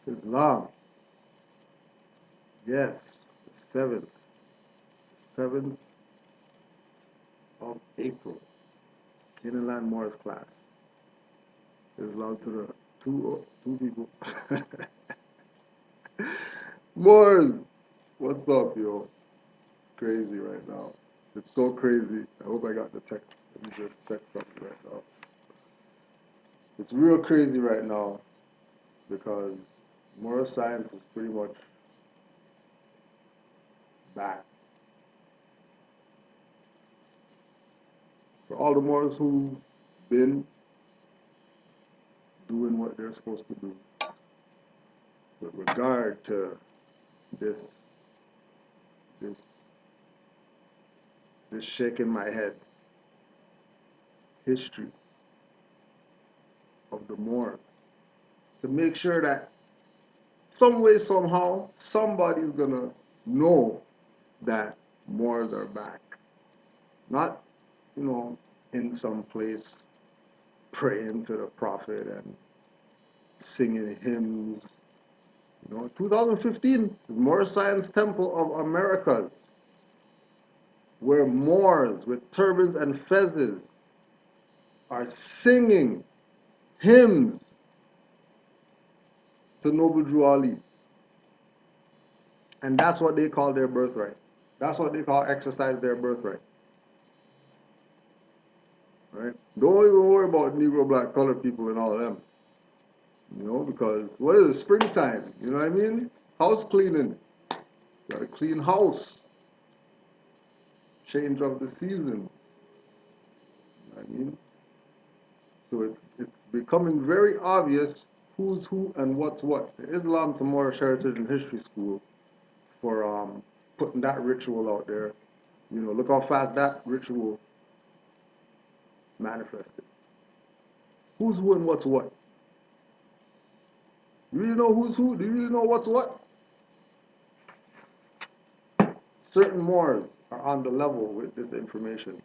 Islam. Yes, the 7th of April. Canaanland Moors class. Islam to the two people. Moors! What's up, yo? It's crazy right now. It's so crazy. I hope I got the text. Let me just check something right now. It's real crazy right now because moral science is pretty much back. For all the Moors who've been doing what they're supposed to do with regard to this this this shaking my head history of the Moors, to make sure that some way, somehow, somebody's gonna know that Moors are back. Not, you know, in some place praying to the prophet and singing hymns. 2015, the Moorish Science Temple of Americas, where Moors with turbans and fezzes are singing hymns to Noble Drew Ali. And that's what they call their birthright. That's what they call exercise their birthright. Right? Don't even worry about Negro, black, colored people and all of them. Because what is it? Springtime. You know what I mean? House cleaning. Got a clean house. Change of the season. You know what I mean? So it's becoming very obvious who's who and what's what. The Islam to Moorish Heritage and History School for putting that ritual out there. Look how fast that ritual manifested. Who's who and what's what? You really know who's who? Do you really know what's what? Certain Moors are on the level with this information.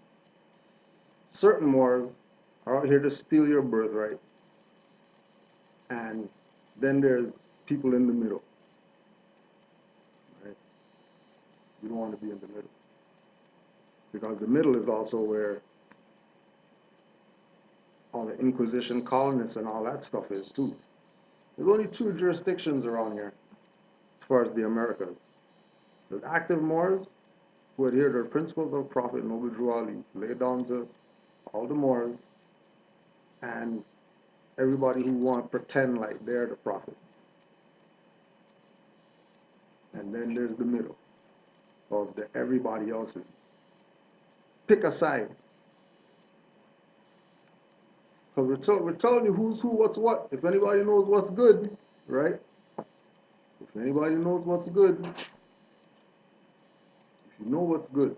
Certain Moors are out here to steal your birthright. And then there's people in the middle. Right? You don't want to be in the middle. Because the middle is also where all the Inquisition colonists and all that stuff is too. There's only two jurisdictions around here as far as the Americas. There's active Moors who adhere to the principles of Prophet Noble Drew Ali, laid down to all the Moors, and everybody who want to pretend like they're the Prophet. And then there's the middle of the everybody else's. Pick a side. Because we're telling you who's who, what's what. If anybody knows what's good, right? If anybody knows what's good, if you know what's good.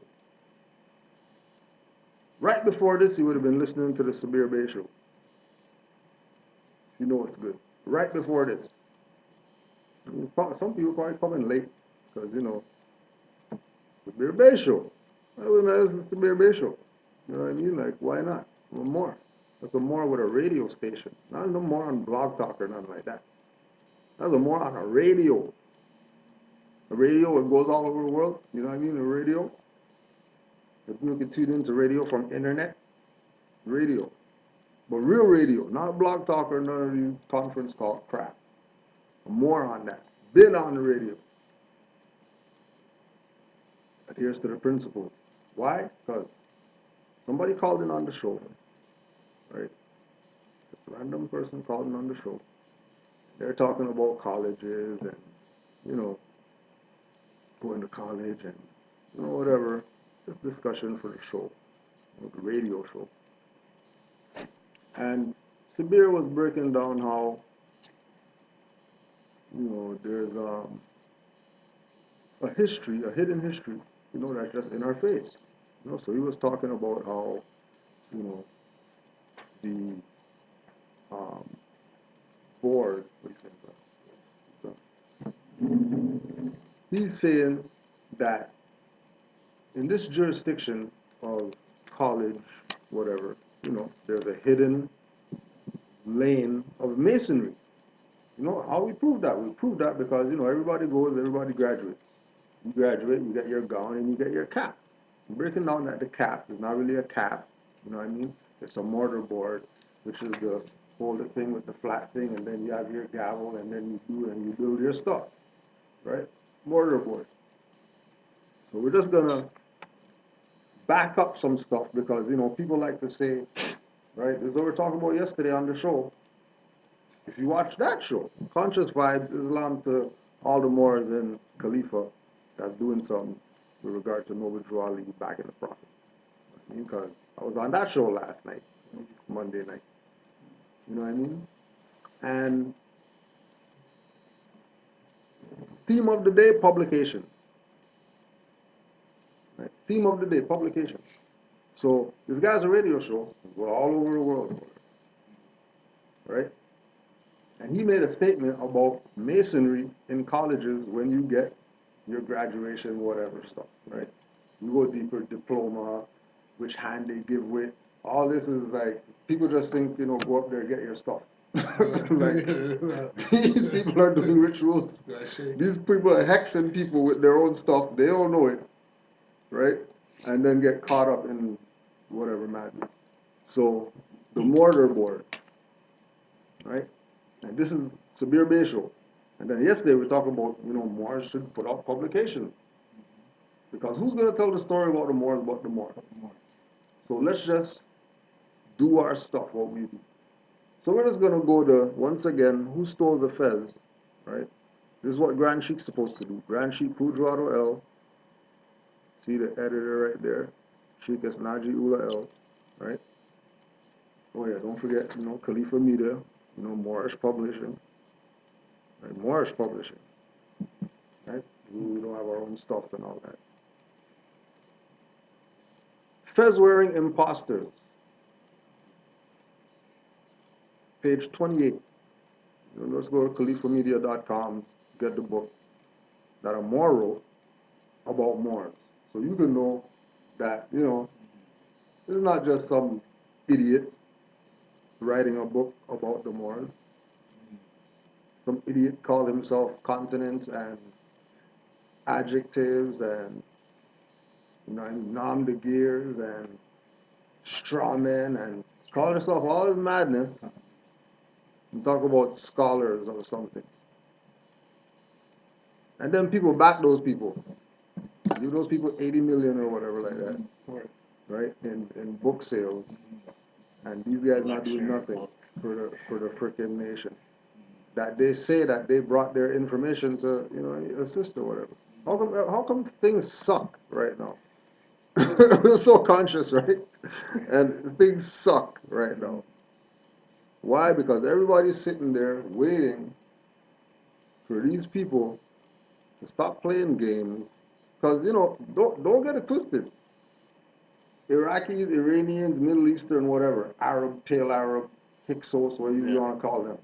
Right before this, you would have been listening to the Sabir Bay show. If you know what's good. Right before this. Some people probably coming late because, Sabir Bay show. That's the Sabir Bay show. You know what I mean? Like, why not? One more. That's a more with a radio station. Not no more on Blog Talk or nothing like that. That's a more on a radio. A radio, it goes all over the world. You know what I mean? A radio. If you can tune into radio from internet, radio. But real radio, not Blog Talk or none of these conference call crap. More on that. Been on the radio. Adheres to the principles. Why? Because somebody called in on the show, right? Just a random person called in on the show. They're talking about colleges and, going to college and, whatever. Just discussion for the show, the radio show. And Sabir was breaking down how, there's a history, a hidden history, that's just in our face. So he was talking about how, the board, what he's saying that in this jurisdiction of college, whatever, there's a hidden lane of masonry. You know how we prove that? We prove that because everybody goes, everybody graduates. You graduate, you get your gown, and you get your cap. Breaking down that the cap is not really a cap. You know what I mean? It's a mortar board, which is the hold the thing with the flat thing, and then you have your gavel, and then you build your stuff, right? Mortar board. So we're just gonna back up some stuff because people like to say, right? This is what we were talking about yesterday on the show. If you watch that show, Conscious Vibes, Islam to all the Moors and Khalifa that's doing something with regard to Noble Drew Ali back in the Prophet. Because I was on that show last night, Monday night. You know what I mean? And theme of the day, publication. Right? Theme of the day, publication. So this guy's a radio show, go all over the world, right? And he made a statement about Masonry in colleges when you get your graduation, whatever stuff, right? You go deeper, diploma, which hand they give with. All this is like, people just think, go up there, get your stuff. Like, these people are doing rituals. These people are hexing people with their own stuff. They don't know it, right? And then get caught up in whatever madness. So, the mortar board, right? And this is Sabir Beisho. And then yesterday we talked about, Moors should put out publications. Because who's going to tell the story about the Moors but the Moors? So let's just do our stuff, what we do. So we're just going to go to, once again, who stole the fez, right? This is what Grand Sheik's supposed to do. Grand Sheik Kudrado L. See the editor right there. Sheikh Esnaji Ula L. Right? Oh yeah, don't forget, Khalifa Media, Moorish Publishing. Right? Moorish Publishing. Right? We don't have our own stuff and all that. Fez wearing imposters. Page 28. Let's go to khalifamedia.com, get the book that a Moor wrote about Moors. So you can know that, it's not just some idiot writing a book about the Moors. Some idiot called himself continents and adjectives and, nom de gears and straw men and call himself all this madness and talk about scholars or something. And then people back those people. Give those people 80 million or whatever like that, right? In book sales, and these guys not doing nothing for the freaking nation. That they say that they brought their information to assist or whatever. How come things suck right now? We're so conscious, right? And things suck right now. Why? Because everybody's sitting there waiting for these people to stop playing games. Because don't get it twisted. Iraqis, Iranians, Middle Eastern, whatever, Arab, pale Arab, Hyksos, whatever you want to call them.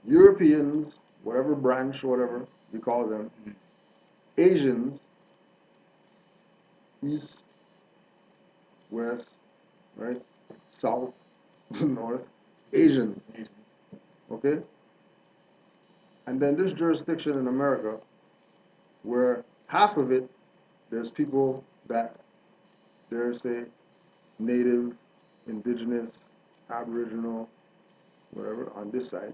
Europeans, whatever branch, whatever you call them. Asians, East, West, right? South, North, Asian. Okay? And then this jurisdiction in America, where half of it, there's people that they're, say, native, indigenous, aboriginal, whatever, on this side.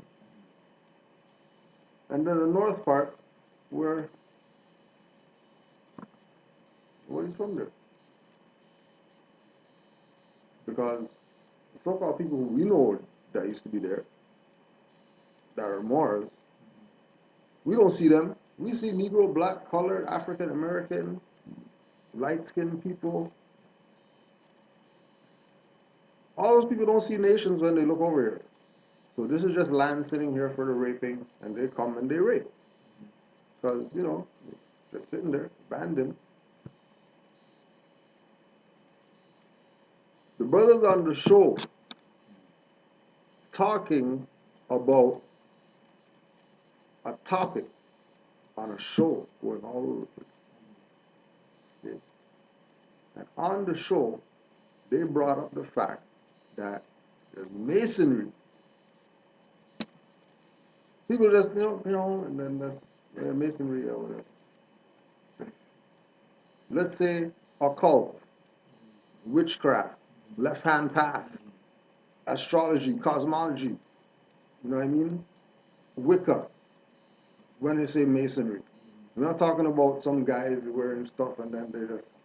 And then the north part, where nobody's from there. Because the so-called people who we know that used to be there, that are Moors, we don't see them. We see Negro, black, colored, African American, light-skinned people. All those people don't see nations when they look over here. So this is just land sitting here for the raping, and they come and they rape. Because, they're sitting there, abandoned. The brothers on the show talking about a topic on a show going all over the place. Okay? And on the show, they brought up the fact that there's masonry People just, and then that's masonry or whatever. Let's say occult, witchcraft, left hand path, astrology, cosmology, you know what I mean? Wicca, when they say masonry. We're not talking about some guys wearing stuff and then they just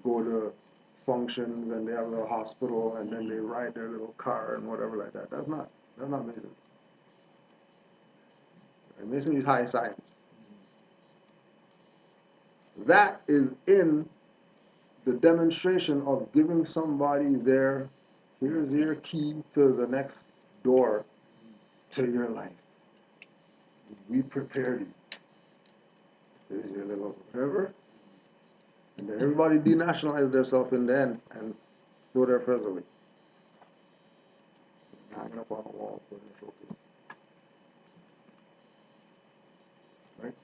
go to functions and they have a little hospital and then they ride their little car and whatever like that. That's not masonry. Masonry is high science. That is in the demonstration of giving somebody here's your key to the next door to your life. We prepared you. Here's your little whatever. And then everybody denationalized themselves in the end and threw their feathers away. Hanging up on the wall for the showcase. Right?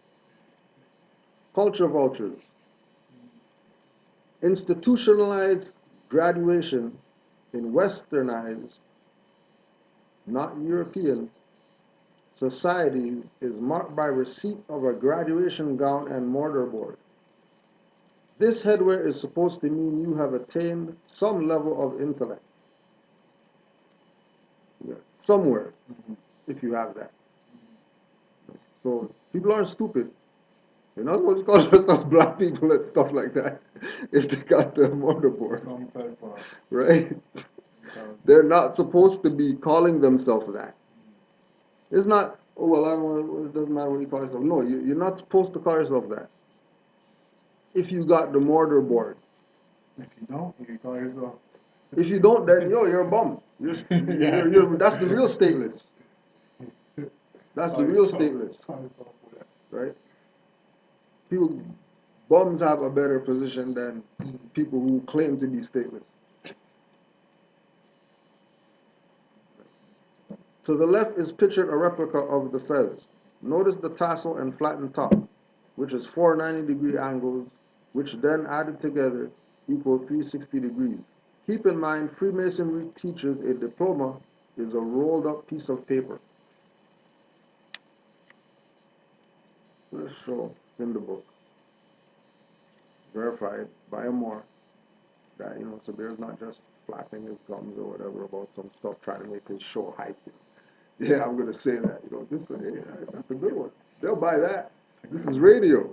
Culture vultures. Institutionalized graduation in westernized, not European, societies is marked by receipt of a graduation gown and mortarboard. This headwear is supposed to mean you have attained some level of intellect. Yeah, somewhere, if you have that. So people aren't stupid. You're not supposed to call yourself black people and stuff like that if they got the mortarboard. Some type of right? They're not supposed to be calling themselves that. It's not, oh, well, it doesn't matter what you call yourself. No, you're not supposed to call yourself that. If you got the mortarboard. If you don't, you can call yourself. If you don't, then, you're a bum. That's the real stateless. That's the real stateless. Right? People, bums have a better position than people who claim to be stateless. To the left is pictured a replica of the fez. Notice the tassel and flattened top, which is 490-degree angles, which then added together equal 360 degrees. Keep in mind, Freemasonry teaches a diploma is a rolled up piece of paper. Let's show, it's in the book. Verified by a Moor that, Sabir's not just flapping his gums or whatever about some stuff trying to make his show hype. Yeah, I'm going to say that. This that's a good one. They'll buy that. This is radio.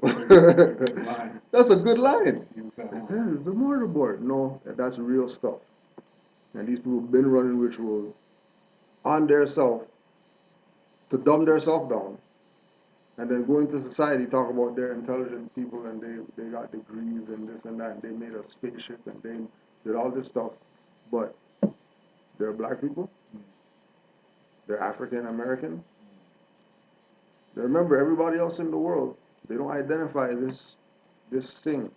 That's a good line. They say, it's a mortarboard. No, that's real stuff. And these people have been running rituals on their self to dumb their self down. And then go into society, talk about they're intelligent people and they got degrees and this and that. And they made a spaceship and they did all this stuff. But they're black people. They're African American. Remember, everybody else in the world, they don't identify this thing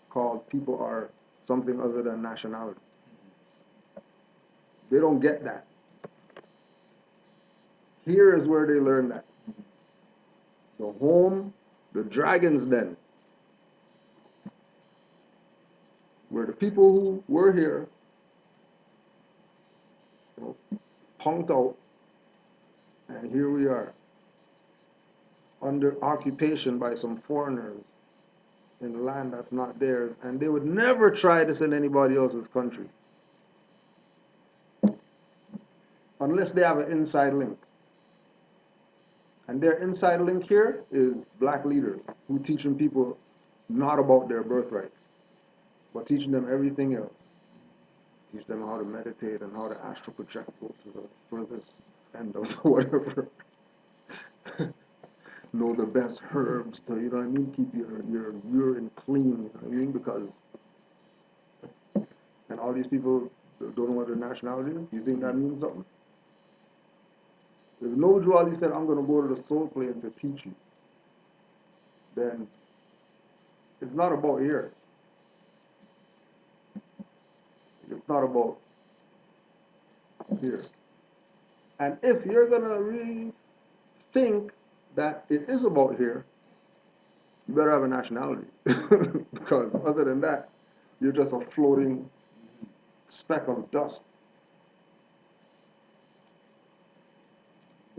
called people are something other than nationality. They don't get that. Here is where they learn that. The home, the dragon's den, where the people who were here, punked out, and here we are, under occupation by some foreigners in land that's not theirs, and they would never try this in anybody else's country unless they have an inside link. And their inside link here is black leaders who teaching people not about their birthrights, but teaching them everything else. Teach them how to meditate and how to astral project, go to the furthest end of whatever. Know the best herbs to, keep your urine clean, because, and all these people don't know what their nationality is. You think that means something? If no Juali said, I'm going to go to the soul plane to teach you, then it's not about here. It's not about here. And if you're going to really think that it is about here, you better have a nationality. Because other than that, you're just a floating speck of dust.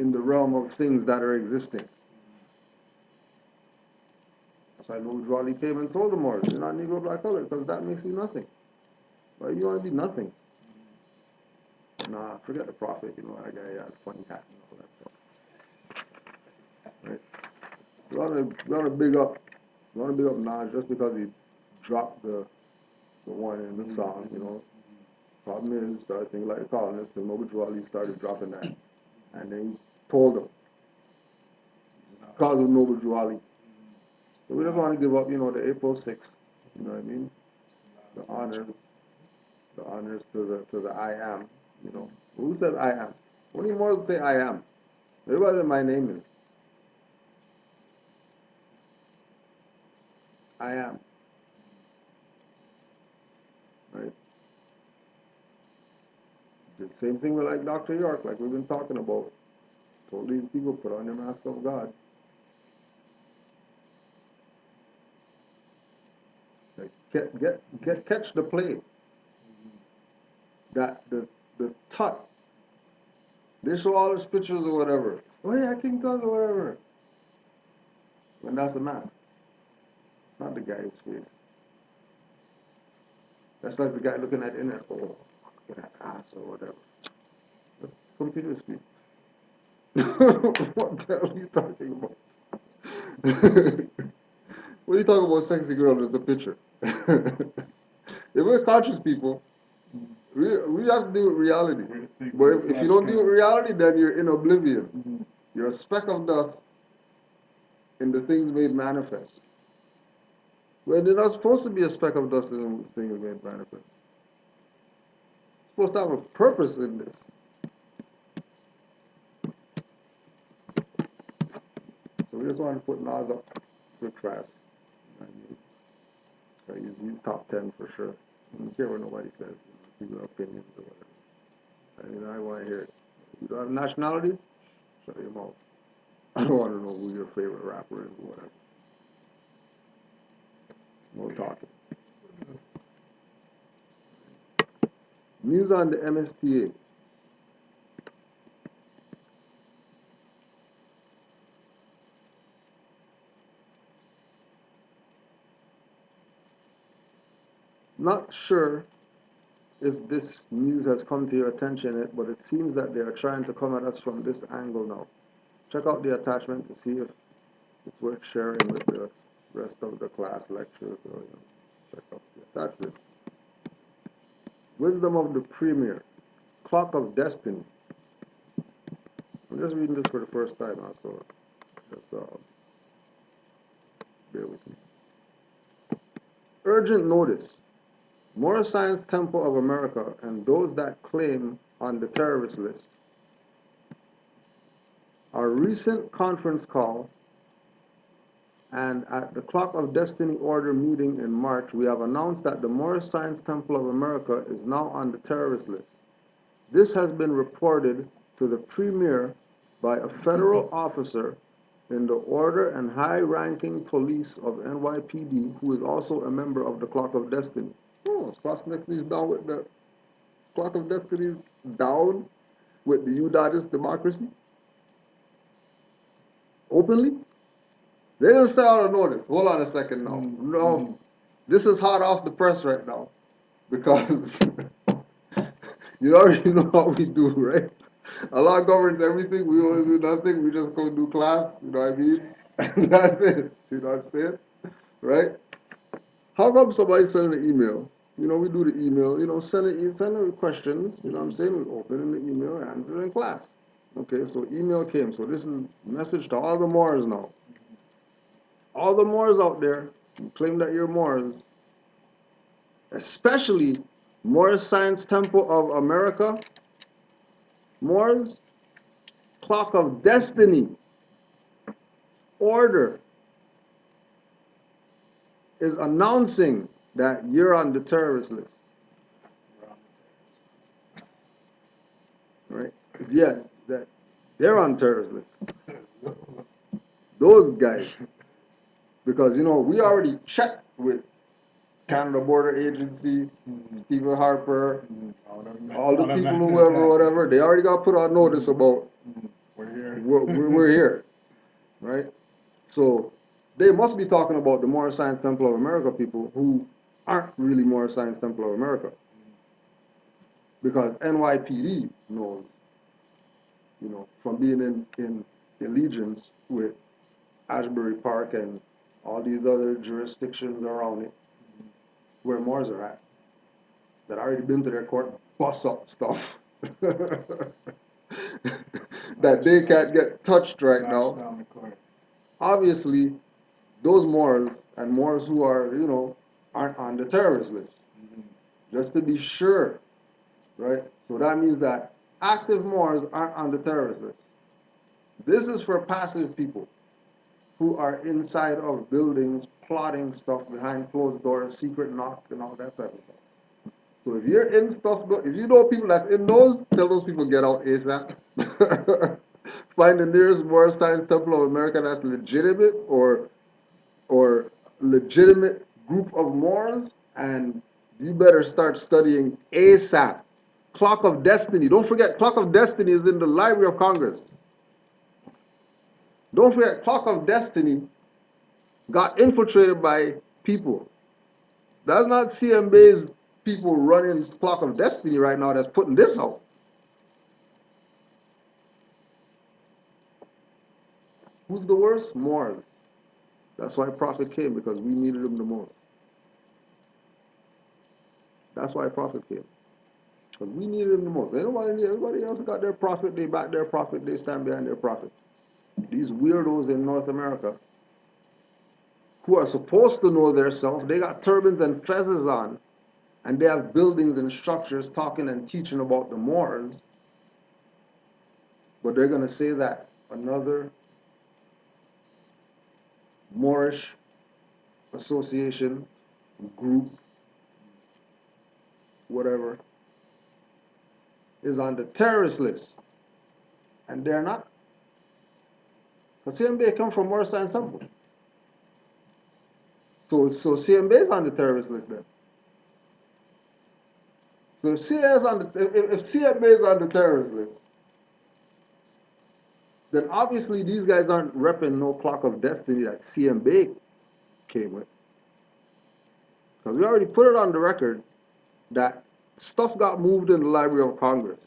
in the realm of things that are existing. So I know Raleigh came and told the Moors, you're not Negro, black, color, because that makes you nothing. Why you want to be nothing? Nah, forget the prophet, that guy had a funny hat and all that stuff. Right? We want to big up Nas just because he dropped the one in the song. Problem is, I think like the colonists, the Noble Raleigh started dropping that. And then he told them, because of Noble Raleigh. So we just want to give up, the April 6th, you know what I mean? The honors to the I am, Who said I am? What do you more say I am? Everybody said my name is. I am. Right? The same thing with like Dr. York, like we've been talking about. Told these people, put on your mask of God. Like catch the play. That the tut. They show all these pictures or whatever. Oh yeah, King Tut or whatever. When that's a mask. It's not the guy's face. That's like the guy looking at the internet. Oh, look at that ass or whatever. That's computer speak. What the hell are you talking about? What are you talking about? Sexy girl with a picture. If we're conscious people, we have to deal with reality. But if you don't deal with reality, then you're in oblivion. You're a speck of dust in the things made manifest. Well, they're not supposed to be a speck of dust in the things made manifest. You're supposed to have a purpose in this. So we just want to put Nas up for class. He's top 10 for sure. I don't care what nobody says. People's opinions or whatever. I want to hear it. You don't have nationality? Shut your mouth. I don't want to know who your favorite rapper is or whatever. No talking. News on the MSTA. Not sure if this news has come to your attention yet, but it seems that they are trying to come at us from this angle now. Check out the attachment to see if it's worth sharing with the rest of the class lectures. Or, check out the attachment. Wisdom of the Premier. Clock of Destiny. I'm just reading this for the first time now, so just bear with me. Urgent notice. Moorish Science Temple of America and those that claim on the terrorist list. Our recent conference call and at the Clock of Destiny Order meeting in March, we have announced that the Moorish Science Temple of America is now on the terrorist list. This has been reported to the Premier by a federal officer in the Order and High-Ranking Police of NYPD, who is also a member of the Clock of Destiny. Oh, Cross Destiny is down with the Clock of Destiny is down with the Udadist democracy? Openly? They're going to stay out of notice. Hold on a second now. No, this is hot off the press right now. Because you already know how we do, right? Allah governs everything. We always do nothing. We just go do class. You know what I mean? And that's it. You know what I'm saying? Right? How come somebody send an email? We do the email. Send questions. You know what I'm saying? We open in the email, answer in class. Okay, so email came. So this is a message to all the Moors now. All the Moors out there who claim that you're Moors, especially Moorish Science Temple of America, Moors, Clock of Destiny, Order, is announcing that you're on the terrorist list. Right? Yeah, that they're on terrorist list. Those guys. Because, we already checked with Canada Border Agency, Stephen Harper, all the people, whoever, whatever, they already got put on notice about We're here. we're here, right? So they must be talking about the Moorish Science Temple of America people who aren't really Moorish Science Temple of America, because NYPD knows, from being in allegiance with Ashbury Park and all these other jurisdictions around it where Moors are at, that already been to their court, bust up stuff that they can't get touched right Smash now. down the court. Obviously, those Moors and Moors who are, aren't on the terrorist list, just to be sure, right? So that means that active Moors aren't on the terrorist list. This is for passive people who are inside of buildings, plotting stuff behind closed doors, secret knock, and all that type of stuff. So if you're in stuff, if you know people that's in those, tell those people get out ASAP. Find the nearest Moorish Science Temple of America that's legitimate or legitimate group of Moors, and you better start studying ASAP. Clock of Destiny. Don't forget, Clock of Destiny is in the Library of Congress. Don't forget, Clock of Destiny got infiltrated by people. That's not CMB's people running Clock of Destiny right now that's putting this out. Who's the worst? Moors. That's why Prophet came, because we needed him the most. That's why Prophet came. Because we needed him the most. Everybody else got their prophet, they back their prophet, they stand behind their prophet. These weirdos in North America who are supposed to know their self, they got turbans and fezzes on, and they have buildings and structures talking and teaching about the Moors, but they're going to say that another Moorish association, group, whatever, is on the terrorist list. And they're not. Because CMB come from Moorish Science Temple. So CMB is on the terrorist list then. So if CMB is on the terrorist list, then obviously these guys aren't repping no Clock of Destiny that CMB came with. Because we already put it on the record that stuff got moved in the Library of Congress.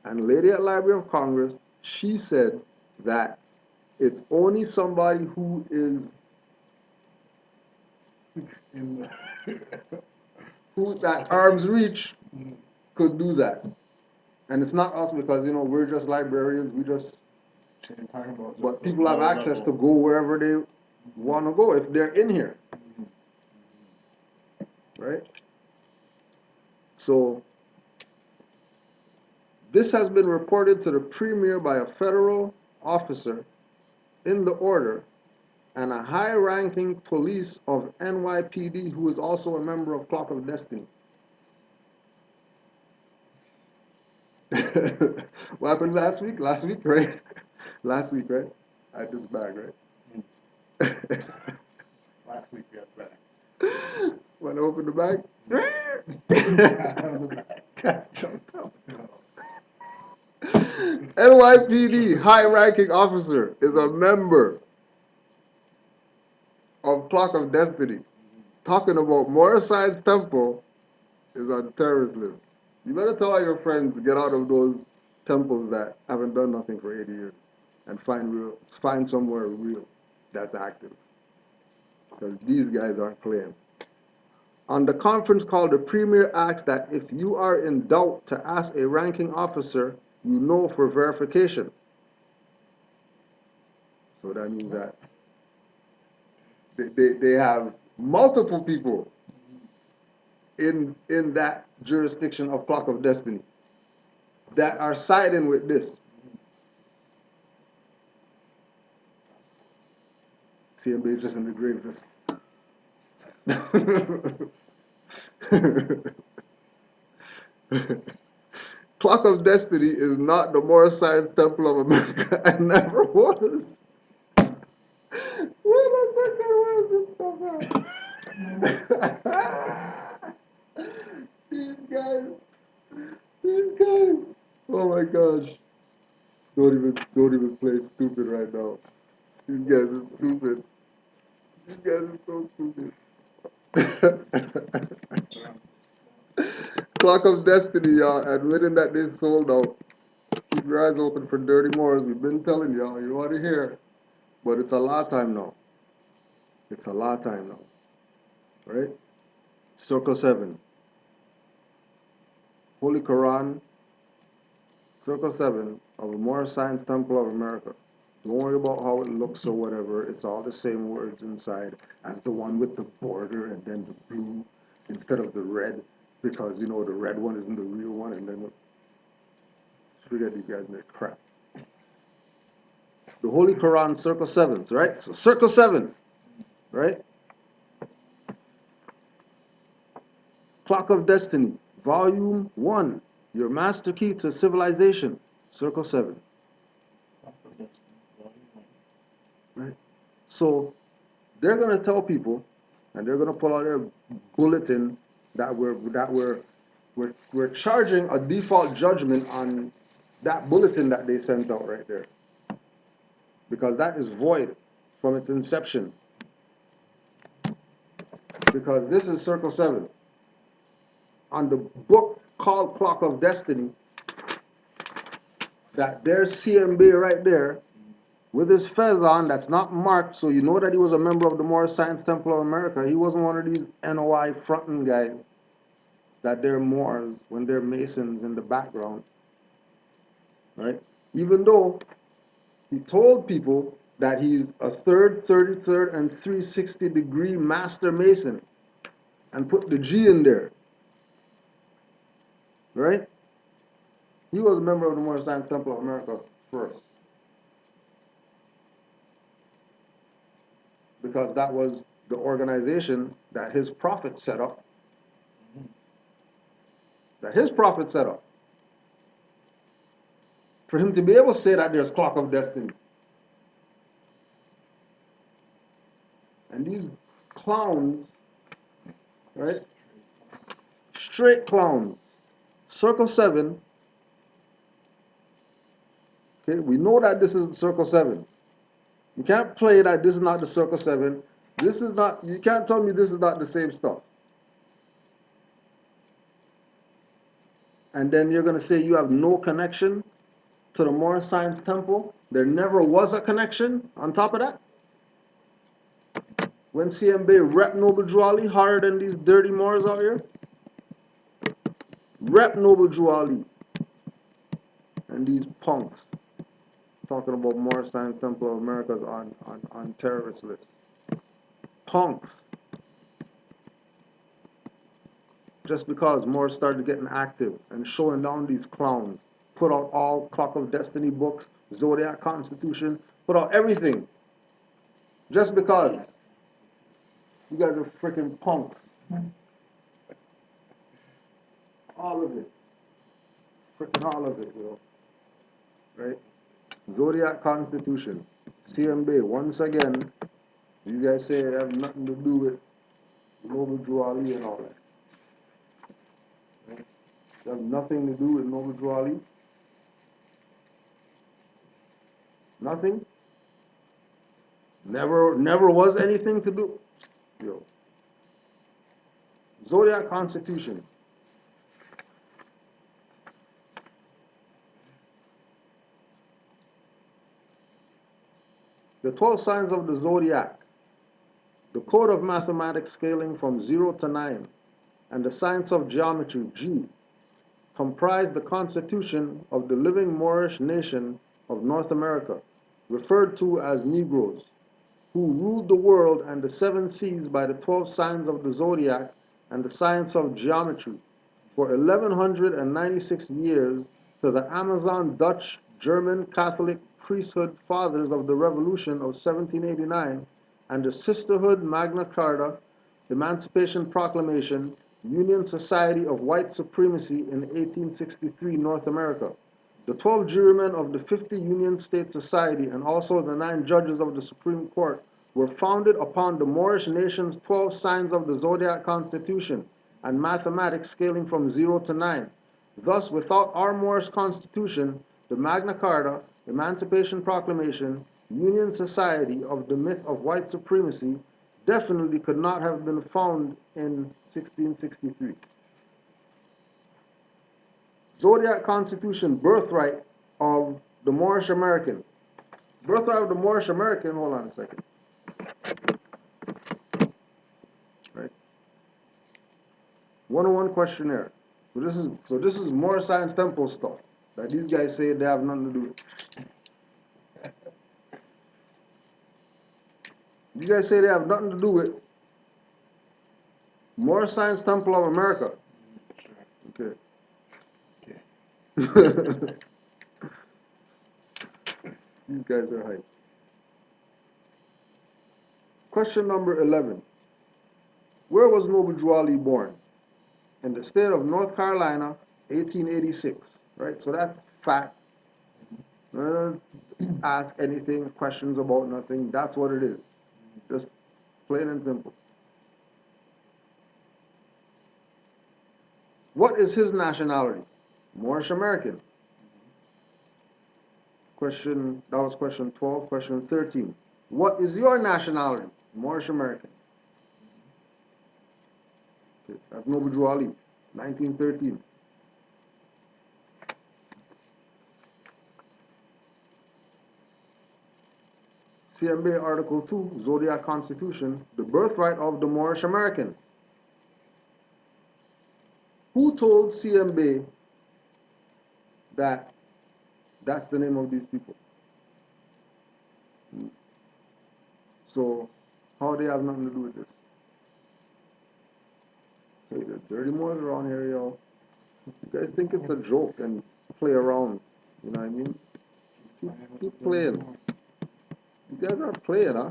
And the lady at Library of Congress, she said that it's only somebody who is who's at arm's reach could do that. And it's not us, because we're just librarians, but people have access to go wherever they want to go if they're in here. Right? So this has been reported to the Premier by a federal officer in the order and a high-ranking police of NYPD who is also a member of Clock of Destiny. What happened last week? Last week, right? Last week, right? I had this bag, right? Last week we had back. When I opened the bag, cat jumped out. NYPD high-ranking officer is a member of Clock of Destiny. Talking about Moorish Science Temple is on the terrorist list. You better tell all your friends to get out of those temples that haven't done nothing for 80 years and find somewhere real that's active. Because these guys aren't playing. On the conference call, the Premier asks that if you are in doubt to ask a ranking officer you know for verification. So that means that they have multiple people in that jurisdiction of Clock of Destiny that are siding with this. CMB just in the grave. Clock of Destiny is not the Moorish Science Temple of America and never was. Where is this stuff at? These guys. Oh my gosh. Don't even play stupid right now. These guys are stupid. These guys are so stupid. Clock of Destiny, y'all, admitting that they sold out. Keep your eyes open for Dirty Moors. We've been telling y'all, you want to hear. But it's a lot time now. It's a lot time now. Right? Circle 7. Holy Quran, Circle 7 of the Moorish Science Temple of America. Don't worry about how it looks or whatever. It's all the same words inside as the one with the border and then the blue instead of the red, because the red one isn't the real one, and then forget these guys and their crap. The Holy Quran, Circle 7s, right? So Circle 7, right? Clock of Destiny, Volume 1, Your Master Key to Civilization, Circle 7. Right? So they're going to tell people, and they're going to pull out their bulletin that we're charging a default judgment on that bulletin that they sent out right there, because that is void from its inception. Because this is Circle 7. On the book called Clock of Destiny, that there's CMB right there with his fez on that's not marked, so you know that he was a member of the Moorish Science Temple of America. He wasn't one of these NOI fronting guys that they're Moors when they're Masons in the background, right? Even though he told people that he's a 3rd, 33rd, and 360-degree Master Mason and put the G in there, right? He was a member of the Moorish Science Temple of America first, because that was the organization that his prophet set up. For him to be able to say that there's Clock of Destiny. And these clowns, right? Straight clowns. Circle 7. Okay, we know that this is Circle 7. You can't play that this is not the Circle 7. This is not, you can't tell me this is not the same stuff. And then you're going to say you have no connection to the Moorish Science Temple. There never was a connection on top of that. When CMB rep Noble Drew Ali harder than these dirty Moors out here. Rep Noble Drew Ali. And these punks talking about Moorish Science Temple of America's on terrorist list. Punks. Just because Moors started getting active and showing down these clowns, put out all Clock of Destiny books, Zodiac Constitution, put out everything. Just because. You guys are freaking punks. All of it. Freaking all of it, yo. Right? Zodiac Constitution. CMB, once again, these guys say it have nothing to do with Noble Drew Ali and all that. Right? It have nothing to do with Noble Drew Ali. Nothing. Never was anything to do. Yo. Zodiac Constitution. The 12 signs of the Zodiac, the code of mathematics scaling from 0 to 9, and the science of geometry, G, comprise the constitution of the living Moorish nation of North America, referred to as Negroes, who ruled the world and the 7 seas by the 12 signs of the Zodiac and the science of geometry for 1196 years to the Amazon Dutch German Catholic priesthood fathers of the Revolution of 1789 and the Sisterhood Magna Carta, Emancipation Proclamation, Union Society of White Supremacy in 1863 North America. The 12 jurymen of the 50 Union State Society and also the 9 judges of the Supreme Court were founded upon the Moorish nation's 12 signs of the Zodiac Constitution and mathematics scaling from 0 to 9. Thus, without our Moorish Constitution, the Magna Carta, Emancipation Proclamation, Union Society of the myth of white supremacy definitely could not have been found in 1663. Zodiac Constitution, birthright of the Moorish American. Birthright of the Moorish American, hold on a second. Right. 101 questionnaire. So this is Moorish Science Temple stuff that these guys say they have nothing to do with. You guys say they have nothing to do with Moorish Science Temple of America. Sure. Okay. Okay. These guys are hype. Question number 11. Where was Noble Drew Ali born? In the state of North Carolina, 1886. Right? So that's fact. Don't ask anything, questions about nothing. That's what it is. Just plain and simple. What is his nationality? Moorish American. That was question 12. Question 13. What is your nationality? Moorish American. Okay, that's Noble Drew Ali, 1913. CMB Article 2, Zodiac Constitution, the birthright of the Moorish American. Who told CMB that that's the name of these people? So, how they have nothing to do with this? Hey, the dirty Moors around here, y'all. You guys think it's a joke and play around. You know what I mean? Keep playing. You guys aren't playing, huh?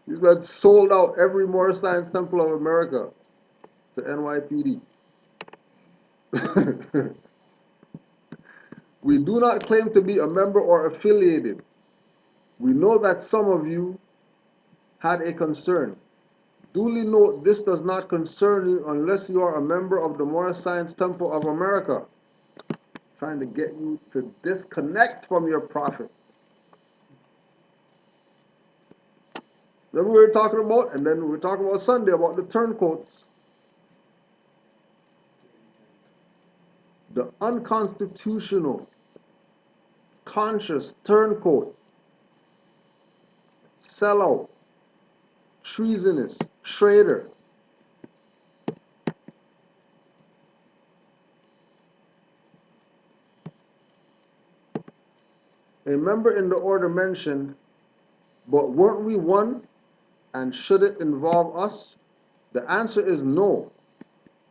These men sold out every Moorish Science Temple of America to NYPD. We do not claim to be a member or affiliated. We know that some of you had a concern. Duly note this does not concern you unless you are a member of the Moorish Science Temple of America. Trying to get you to disconnect from your prophet. Remember we were talking about, and then we were talking about Sunday about the turncoats. The unconstitutional, conscious turncoat, sellout, treasonous, traitor. A member in the order mentioned, but weren't we one, and should it involve us? The answer is no.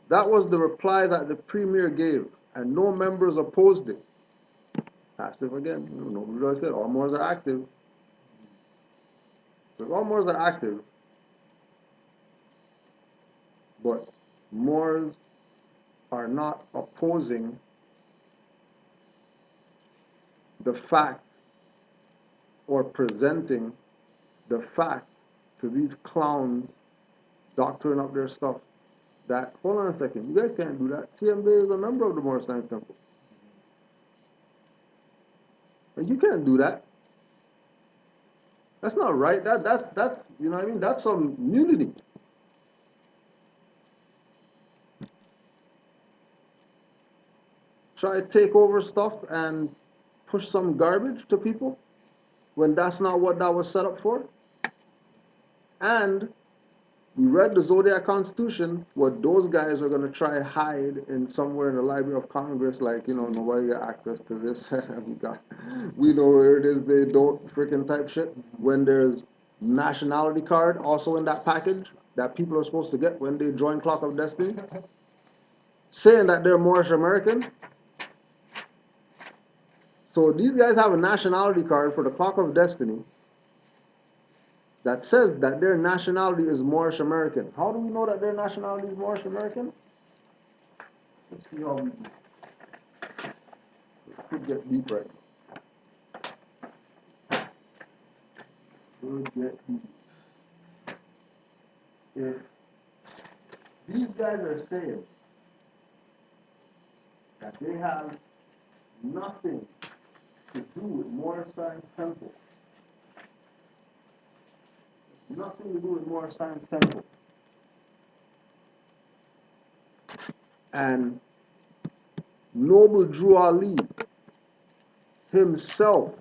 That was the reply that the premier gave, and no members opposed it. Passive again. Nobody said all Moors are active. So if all Moors are active, but Moors are not opposing the fact or presenting the fact to these clowns doctoring up their stuff. That, hold on a second, you guys can't do that. CMB is a member of the Moorish Science Temple. And you can't do that. That's not right. That's you know what I mean? That's some nudity. Try to take over stuff and push some garbage to people when that's not what that was set up for. And we read the Zodiac Constitution, what those guys were going to try hide in somewhere in the Library of Congress, like, nobody got access to this. we know where it is, they don't freaking type shit. When there's nationality card also in that package that people are supposed to get when they join Clock of Destiny, saying that they're Moorish American. So these guys have a nationality card for the Clock of Destiny that says that their nationality is Moorish American. How do we know that their nationality is Moorish American? Let's see how we do. It could get deep right now. Could get deep. If these guys are saying that they have nothing to do with Moorish Science Temple. Nothing to do with Moorish Science Temple. And Noble Drew Ali himself,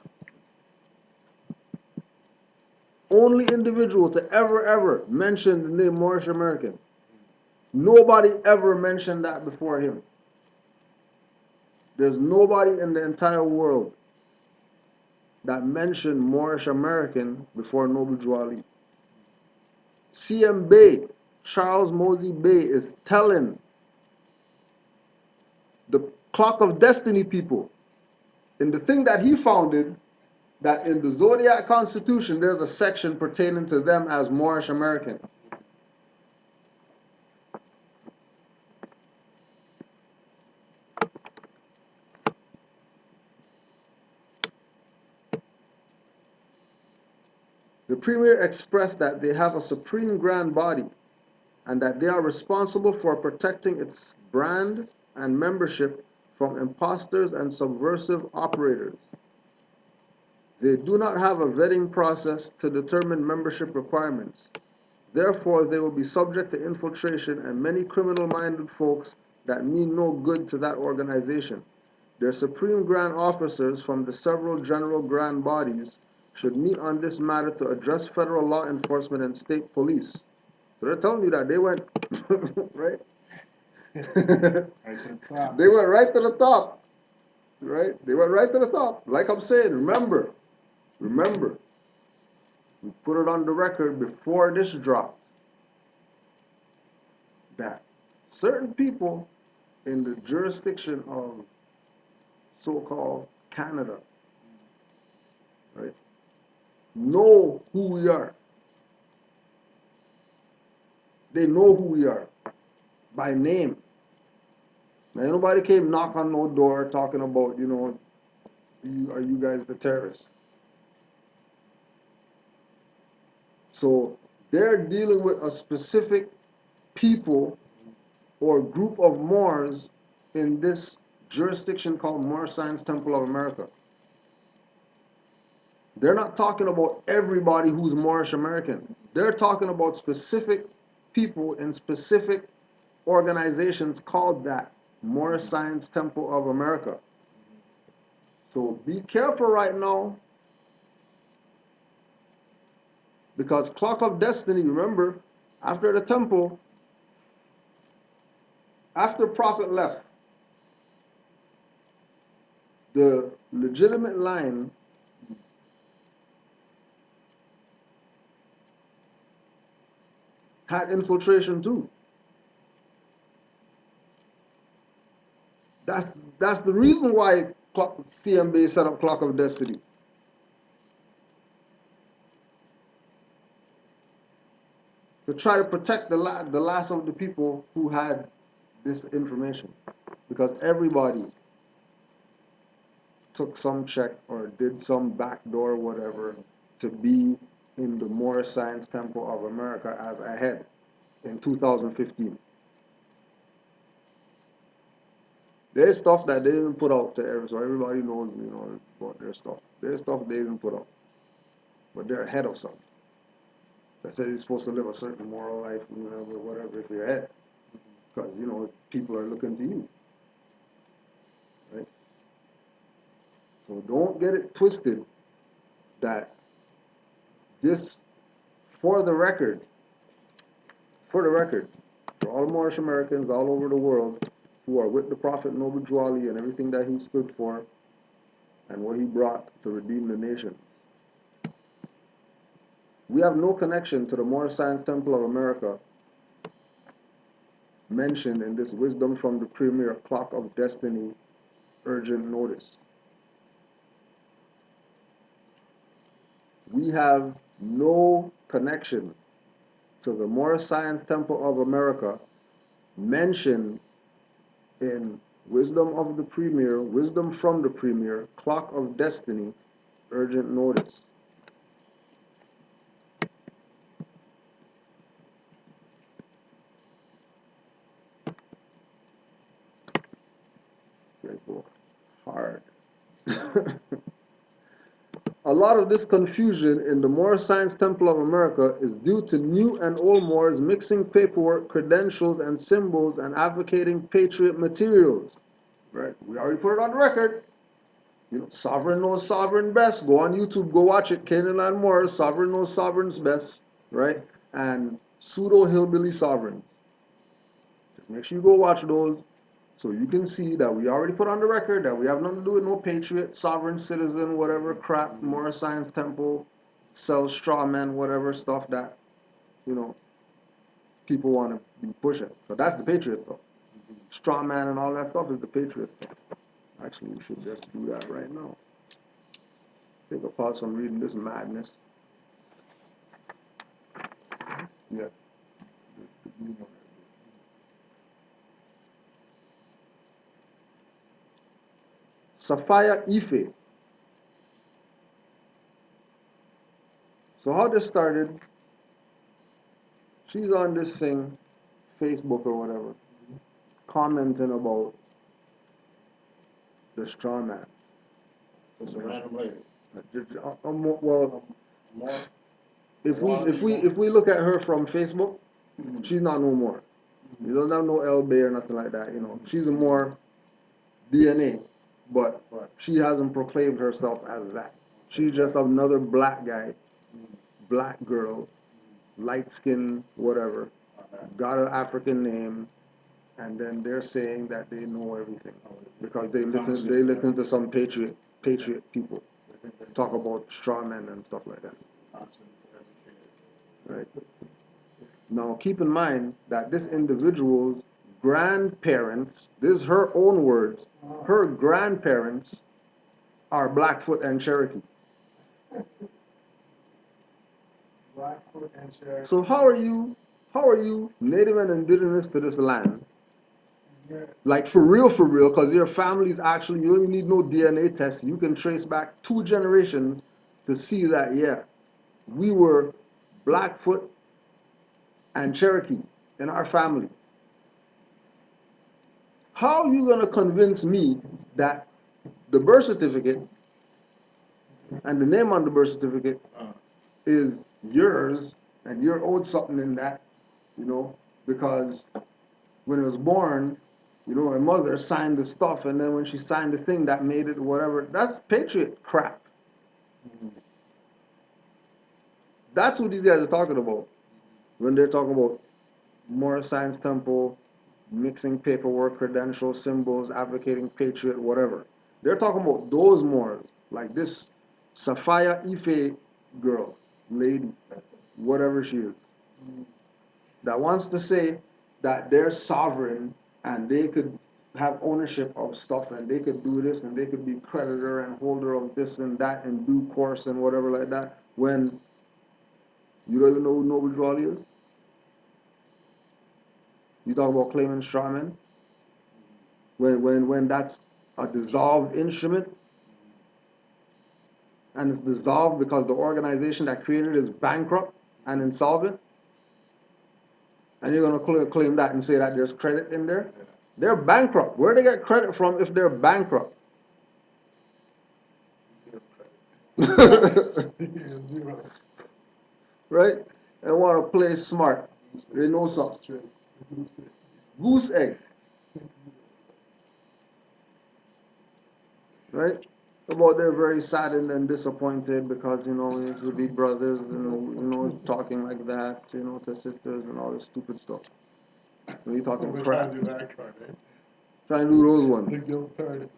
only individual to ever mention the name Moorish American. Nobody ever mentioned that before him. There's nobody in the entire world that mentioned Moorish American before Noble Drew Ali. CM Bay, Charles Mosey Bay, is telling the Clock of Destiny people in the thing that he founded that in the Zodiac Constitution there's a section pertaining to them as Moorish American. The Premier expressed that they have a supreme grand body and that they are responsible for protecting its brand and membership from imposters and subversive operators. They do not have a vetting process to determine membership requirements. Therefore, they will be subject to infiltration and many criminal-minded folks that mean no good to that organization. Their supreme grand officers from the several general grand bodies should meet on this matter to address federal law enforcement and state police. So they're telling you that they went, right? Right to the top. They went right to the top, right? They went right to the top. Like I'm saying, remember, we put it on the record before this dropped that certain people in the jurisdiction of so-called Canada, right, know who we are. They know who we are by name. Now, nobody came knock on no door talking about, are you guys the terrorists? So they're dealing with a specific people or group of Moors in this jurisdiction called Moorish Science Temple of America. They're not talking about everybody who's Moorish American. They're talking about specific people in specific organizations called that Moorish Science Temple of America. So be careful right now, because Clock of Destiny, remember, after the temple, after Prophet left, the legitimate line had infiltration too. That's the reason why CMB set up Clock of Destiny. To try to protect the last of the people who had this information. Because everybody took some check or did some backdoor whatever to be in the Moorish Science Temple of America as a head in 2015. There's stuff that they didn't put out to everyone, so everybody knows, about their stuff. There's stuff they didn't put out. But they're ahead of something. That says you're supposed to live a certain moral life, whatever, if you're ahead. Because, people are looking to you. Right? So don't get it twisted that this, for the record, for all Moorish Americans all over the world who are with the Prophet Noble Drew Ali and everything that he stood for and what he brought to redeem the nation, we have no connection to the Moorish Science Temple of America mentioned in this Wisdom from the Premier Clock of Destiny urgent notice. We have no connection to the Moorish Science Temple of America mentioned in Wisdom of the Premier, Wisdom from the Premier, Clock of Destiny, urgent notice. Okay, cool. hard. A lot of this confusion in the Moorish Science Temple of America is due to new and old Moors mixing paperwork, credentials, and symbols and advocating patriot materials. Right? We already put it on the record. You know, sovereign knows sovereign best. Go on YouTube, go watch it. Canaanland Moors, sovereign knows sovereign's best, right? And pseudo hillbilly sovereigns. Just make sure you go watch those, so you can see that we already put on the record that we have nothing to do with no patriot, sovereign citizen, whatever crap, Moorish Science Temple, sell straw men, whatever stuff that, you know, people want to be pushing. So that's the patriot stuff. Straw man and all that stuff is the patriot stuff. Actually, we should just do that right now. Take a pause from reading this madness. Yeah. Sophia Ife. So how this started, she's on this thing, Facebook or whatever, commenting about the straw man. It's a random lady. Well, More. if we look at her from Facebook, she's not no more. You don't have no L Bay or nothing like that. You know, she's a more DNA, but she hasn't proclaimed herself as that. She's just another black guy, black girl, light skin, whatever, got an African name, and then they're saying that they know everything because they listen to some patriot people talk about straw men and stuff like that. Right. Now keep in mind that this individual's grandparents, this is her own words, her grandparents are Blackfoot and Cherokee. Blackfoot and Cherokee. So how are you native and indigenous to this land? Like for real, because your family's actually, you don't even need no DNA test. You can trace back 2 generations to see that, yeah, we were Blackfoot and Cherokee in our family. How are you going to convince me that the birth certificate and the name on the birth certificate is yours and you're owed something in that, you know, because when it was born, you know, my mother signed the stuff, and then when she signed the thing that made it whatever, that's patriot crap. That's what these guys are talking about when they're talking about Moorish Science Temple, mixing paperwork, credentials, symbols, advocating patriot, whatever. They're talking about those Moors, like this Sophia Ife girl, lady, whatever she is, that wants to say that they're sovereign and they could have ownership of stuff and they could do this and they could be creditor and holder of this and that in due course and whatever like that, when you don't even know who Noble Drawley is. You talk about claiming strawmen when that's a dissolved instrument, and it's dissolved because the organization that created it is bankrupt and insolvent, and you're going to claim that and say that there's credit in there? They're bankrupt. Where do they get credit from if they're bankrupt? Zero. Right? And want to play smart. They know something. Goose egg. Right? About they're very saddened and disappointed because, you know, it would be brothers and, you know, talking like that, you know, to sisters and all this stupid stuff. When you talking crap. Trying to do that card, eh? Trying to do those ones. The guilt card.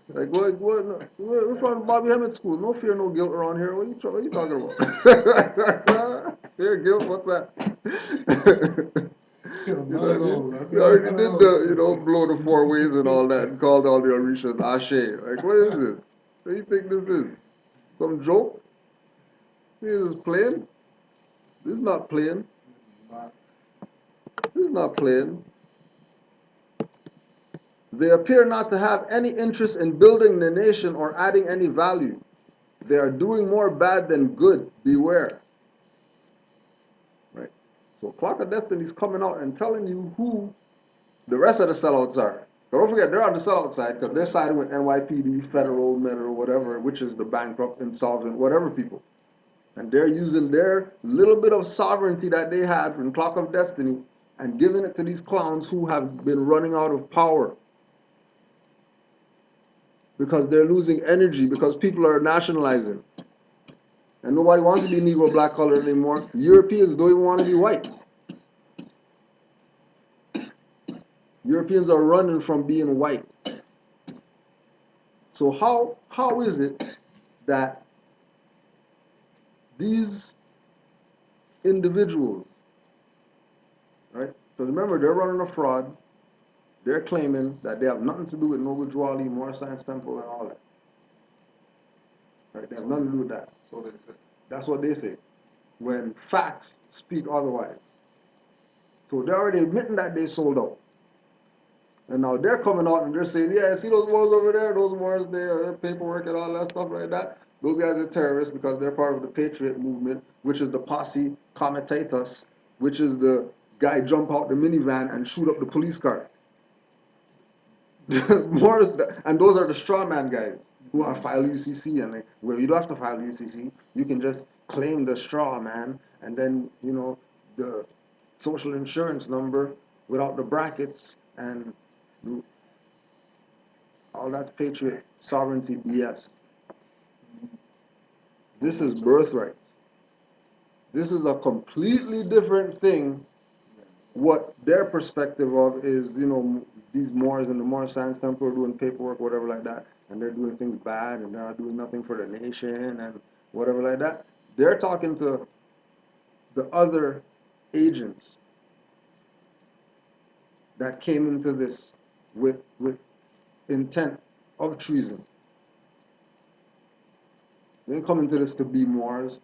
Like, we're from Bobby Hemmett School. No fear, no guilt around here. What are you talking about? Fear, guilt, what's that? You know what I mean? We already did the, you know, blow the 4 ways and all that and called all the Orishas Ashe. Like, what is this? What do you think this is? Some joke? This is playing? This is not playing. This is not playing. They appear not to have any interest in building the nation or adding any value. They are doing more bad than good. Beware. Right? So Clock of Destiny is coming out and telling you who the rest of the sellouts are. But don't forget, they're on the sellout side because they're siding with NYPD, federal, or whatever, which is the bankrupt, insolvent, whatever people. And they're using their little bit of sovereignty that they had from Clock of Destiny and giving it to these clowns who have been running out of power because they're losing energy, because people are nationalizing. And nobody wants to be Negro, black, colored anymore. Europeans don't even want to be white. Europeans are running from being white. So how is it that these individuals, right? Because remember, they're running a fraud. They're claiming that they have nothing to do with Noble Drew Ali, Moorish Science Temple, and all that. Right? They have nothing to do with that. So they say. That's what they say. When facts speak otherwise. So they're already admitting that they sold out. And now they're coming out and they're saying, yeah, see those Moors over there, those Moors, their paperwork and all that stuff like that. Those guys are terrorists because they're part of the patriot movement, which is the posse comitatus, which is the guy jump out the minivan and shoot up the police car. Moors, and those are the straw man guys who are file UCC, and well, you don't have to file UCC. You can just claim the straw man, and then the social insurance number without the brackets, and all that's patriot sovereignty BS. This is birthrights. This is a completely different thing. What their perspective of is, these Moors in the Moorish Science Temple are doing paperwork, whatever like that, and they're doing things bad, and they're not doing nothing for the nation, and whatever like that. They're talking to the other agents that came into this with intent of treason. They didn't come into this to be Moors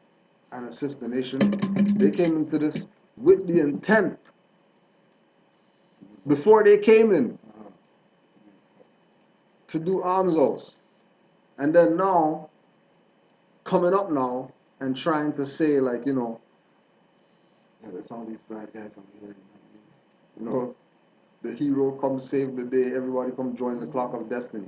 and assist the nation. They came into this with the intent before they came in to do arms house. And then now, coming up now and trying to say like, yeah, there's all these bad guys out here. The hero comes save the day, everybody come join the clock of destiny.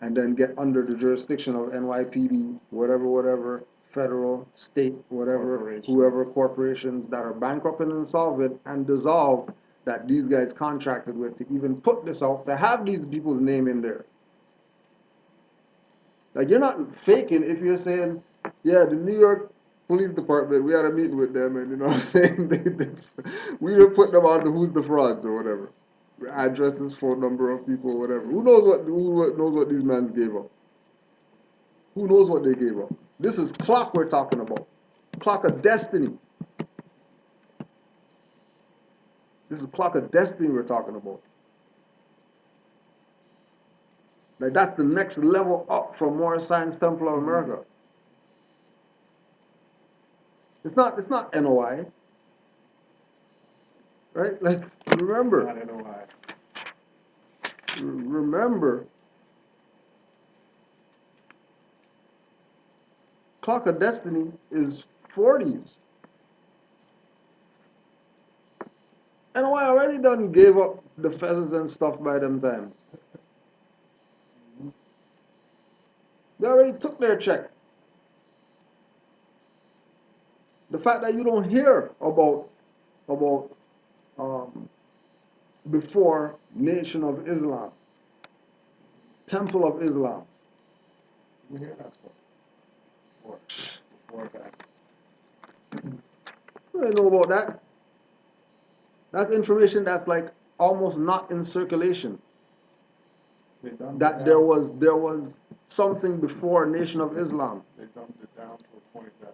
And then get under the jurisdiction of NYPD, whatever, federal, state, whatever, whoever corporations that are bankrupt and insolvent and dissolved that these guys contracted with to even put this out, to have these people's name in there. Like, you're not faking if you're saying, yeah, the New York Police Department, we had a meeting with them, and you know what I'm saying? We didn't put them on the who's the frauds or whatever. Addresses, phone number of people, whatever. Who knows what these men gave up? Who knows what they gave up? This is clock we're talking about. Clock of destiny. This is clock of destiny we're talking about. Like, that's the next level up from Moorish Science Temple of America. It's not NOI. Right? Like, remember. Not NOI. Remember. Clock of Destiny is 40s. NOI already done gave up the feathers and stuff by them time. They already took their check. The fact that you don't hear about before Nation of Islam, Temple of Islam. We hear that stuff. Before that. You don't know about that. That's information that's like almost not in circulation. That there was something before Nation of Islam. They dumbed it down to a point that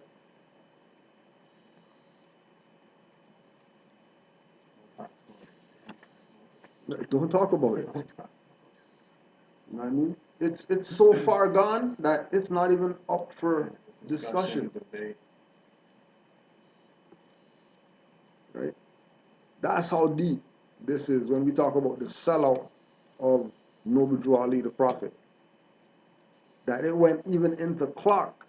Don't talk about it. You know what I mean? It's so far gone that it's not even up for discussion. Debate. Right? That's how deep this is when we talk about the sellout of Noble Drew Ali, the Prophet. That it went even into Clark,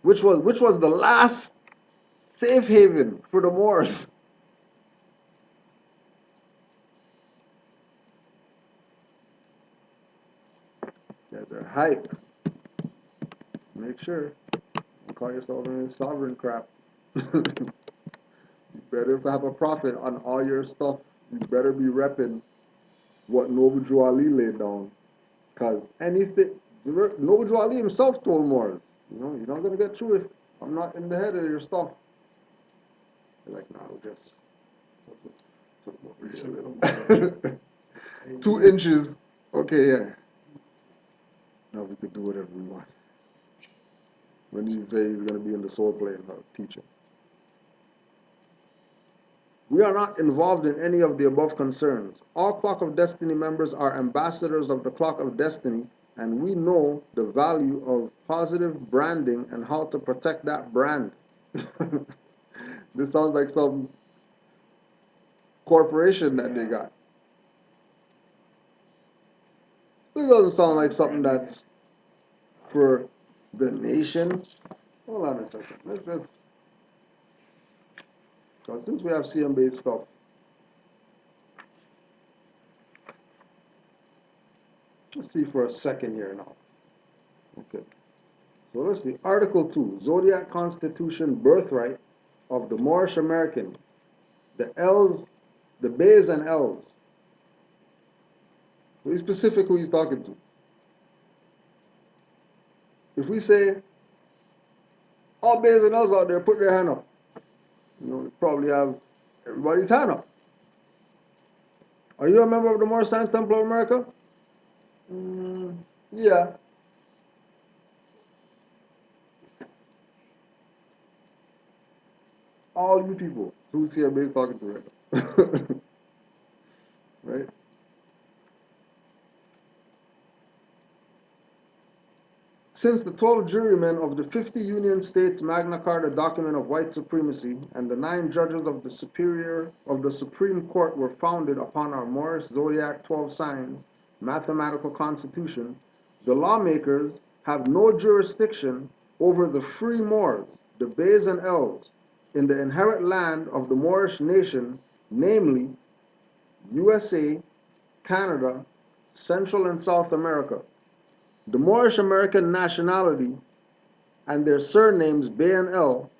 which was the last safe haven for the Moors. hype. Make sure. Don't call yourself a sovereign crap. You better have a profit on all your stuff. You better be repping what Noble Drew Ali laid down. Because anything, Noble Drew Ali himself told Moors, you're not going to get through if I'm not in the head of your stuff. They're like, no, just reach a little. 2 inches. Okay, yeah. Now we could do whatever we want. When he say he's going to be in the soul plane, not teaching. We are not involved in any of the above concerns. All Clock of Destiny members are ambassadors of the Clock of Destiny, and we know the value of positive branding and how to protect that brand. This sounds like some corporation that they got. This doesn't sound like something that's for the nation. Hold on a second. Let's just, because since we have CM-based stuff, let's see for a second here now. Okay. So let's see. Article 2, Zodiac Constitution, Birthright of the Moorish American. The L's, the Bays and L's. Be specific who he's talking to. If we say, all Bays and L's out there, put their hand up. You probably have everybody's hand up. Are you a member of the Moorish Science Temple of America? Yeah. All you people. Who's here Bays talking to right now? Right? Since the 12 jurymen of the 50 Union States Magna Carta document of white supremacy and the 9 judges of the Supreme Court were founded upon our Moorish Zodiac 12 signs mathematical constitution, the lawmakers have no jurisdiction over the free Moors, the Bays and Elves, in the inherent land of the Moorish nation, namely USA, Canada, Central and South America. The Moorish American nationality and their surnames Bay and El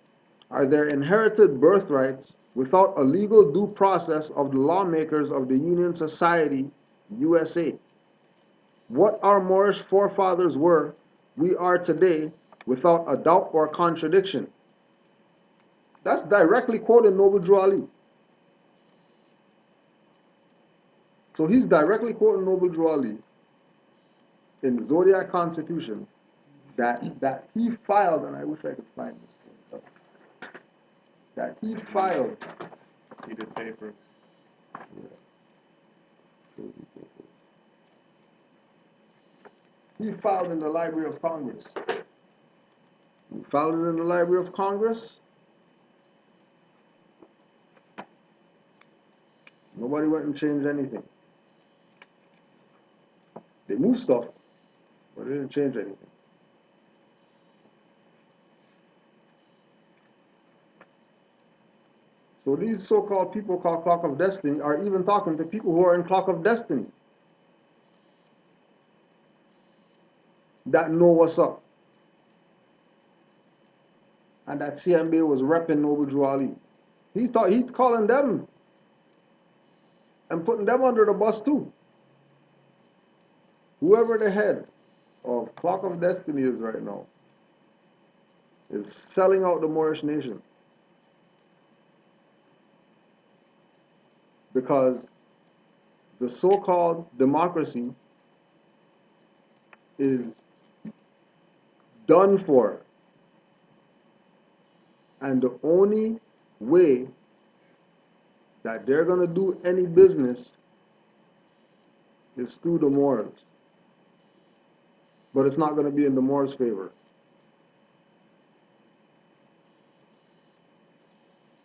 are their inherited birthrights without a legal due process of the lawmakers of the Union Society, USA. What our Moorish forefathers were, we are today without a doubt or contradiction. That's directly quoting Noble Drew Ali. So he's directly quoting Noble Drew Ali in the Zodiac Constitution that he filed, and I wish I could find this thing, that he filed. He did papers. He filed in the Library of Congress. He filed it in the Library of Congress. Nobody went and changed anything. They moved stuff, but they didn't change anything. So these so-called people called Clock of Destiny are even talking to people who are in Clock of Destiny that know what's up. And that CMB was repping Noble Drew Ali. He's calling them and putting them under the bus too. Whoever the head of Clock of Destiny is right now is selling out the Moorish nation. Because the so-called democracy is done for. And the only way that they're going to do any business is through the Moors. But it's not going to be in the Moors' favor.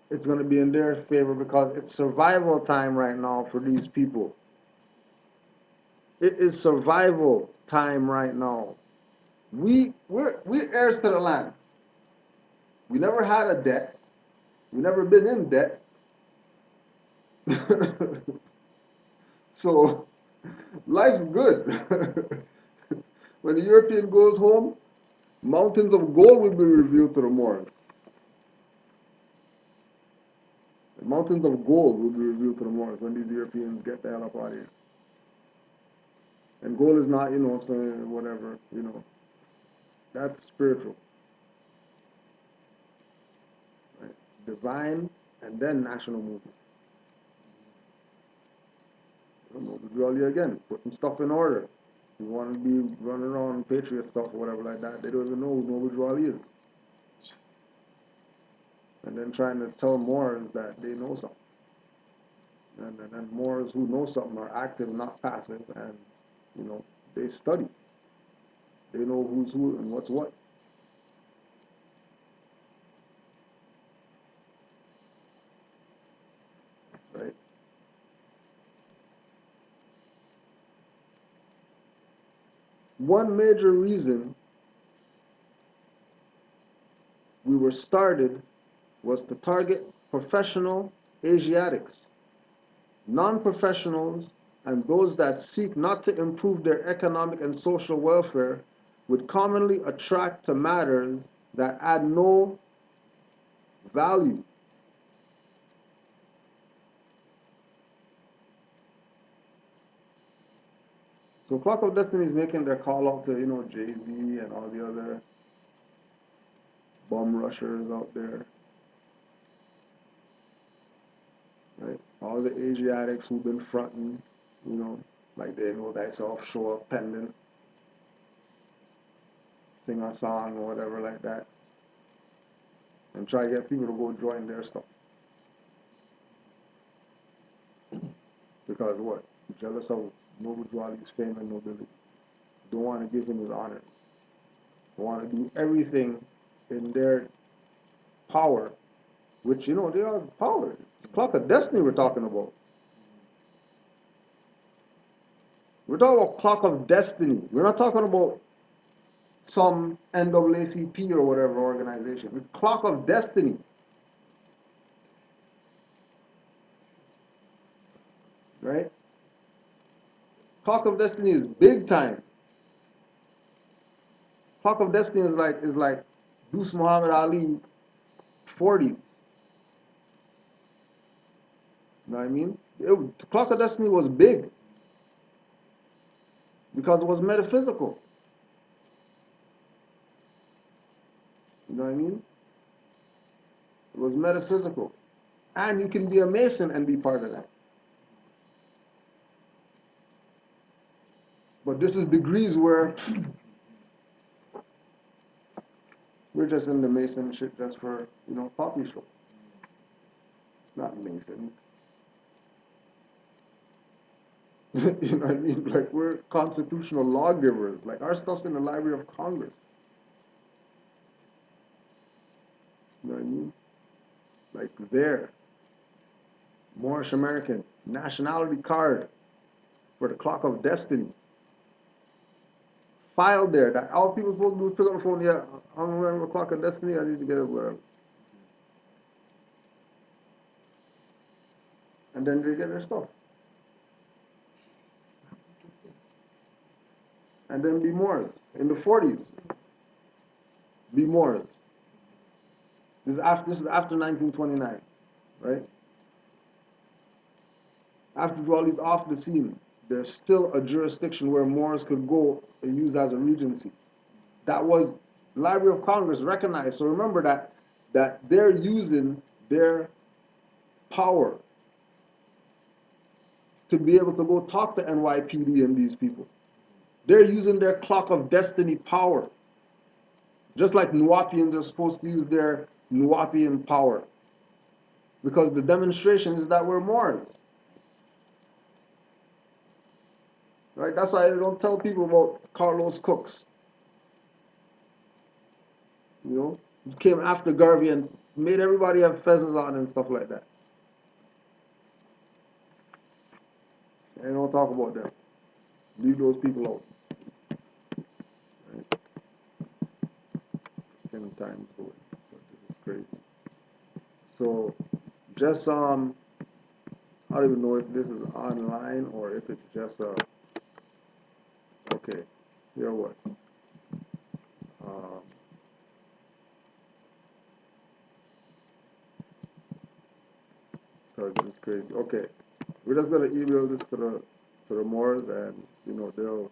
It's going to be in their favor because it's survival time right now for these people. It is survival time right now. We're heirs to the land. We never had a debt. We never been in debt. So life's good. When the European goes home, mountains of gold will be revealed to the Moors. The mountains of gold will be revealed to the Moors when these Europeans get the hell up out of here. And gold is not, so whatever, that's spiritual. Right? Divine and then national movement. Noble again, putting stuff in order. You want to be running around patriot stuff or whatever like that, they don't even know who Noble is. And then trying to tell Moors that they know something. And Moors who know something are active, not passive, and they study. They know who's who and what's what. Right? One major reason we were started was to target professional Asiatics. Non-professionals and those that seek not to improve their economic and social welfare would commonly attract to matters that add no value. So Clock of Destiny is making their call out to, Jay-Z and all the other bum rushers out there. Right? All the Asiatics who've been fronting, like they know thyself, show up pendant, sing a song or whatever like that, and try to get people to go join their stuff. Because what? Jealous of Noble Dwali's fame and nobility. Don't want to give him his honor. They want to do everything in their power, which, they are power. It's Clock of Destiny we're talking about. We're talking about Clock of Destiny. We're not talking about some NAACP or whatever organization. It's Clock of Destiny. Right? Clock of Destiny is big time. Clock of Destiny is like Deuce Muhammad Ali 40s. You know what I mean? Clock of Destiny was big because it was metaphysical. You know what I mean? It was metaphysical. And you can be a Mason and be part of that. But this is degrees where we're just in the Mason shit just for, poppy show. Not Masons. You know what I mean? Like, we're constitutional lawgivers. Like, our stuff's in the Library of Congress. You know what I mean? Like, there. Moorish American nationality card for the Clock of Destiny. Filed there. That all people supposed to do is pick up the phone. Yeah, I don't remember Clock of Destiny. I need to get it, whatever. And then they get their stuff. And then be Moors. In the 40s, be Moors. This is after 1929, right? After Drawley's off the scene, there's still a jurisdiction where Moors could go and use as a regency. That was the Library of Congress recognized. So remember that they're using their power to be able to go talk to NYPD and these people. They're using their Clock of Destiny power. Just like Nuwapians are supposed to use their Nuwapian power. Because the demonstration is that we're Moors. Right? That's why I don't tell people about Carlos Cooks. He came after Garvey and made everybody have fezzes on and stuff like that. And don't talk about them. Leave those people out. Right? 10 times going. This is crazy. So, just I don't even know if this is online or if it's just okay. You're what? Um, it's crazy. Okay, we're just gonna email this to the Moors, and they'll do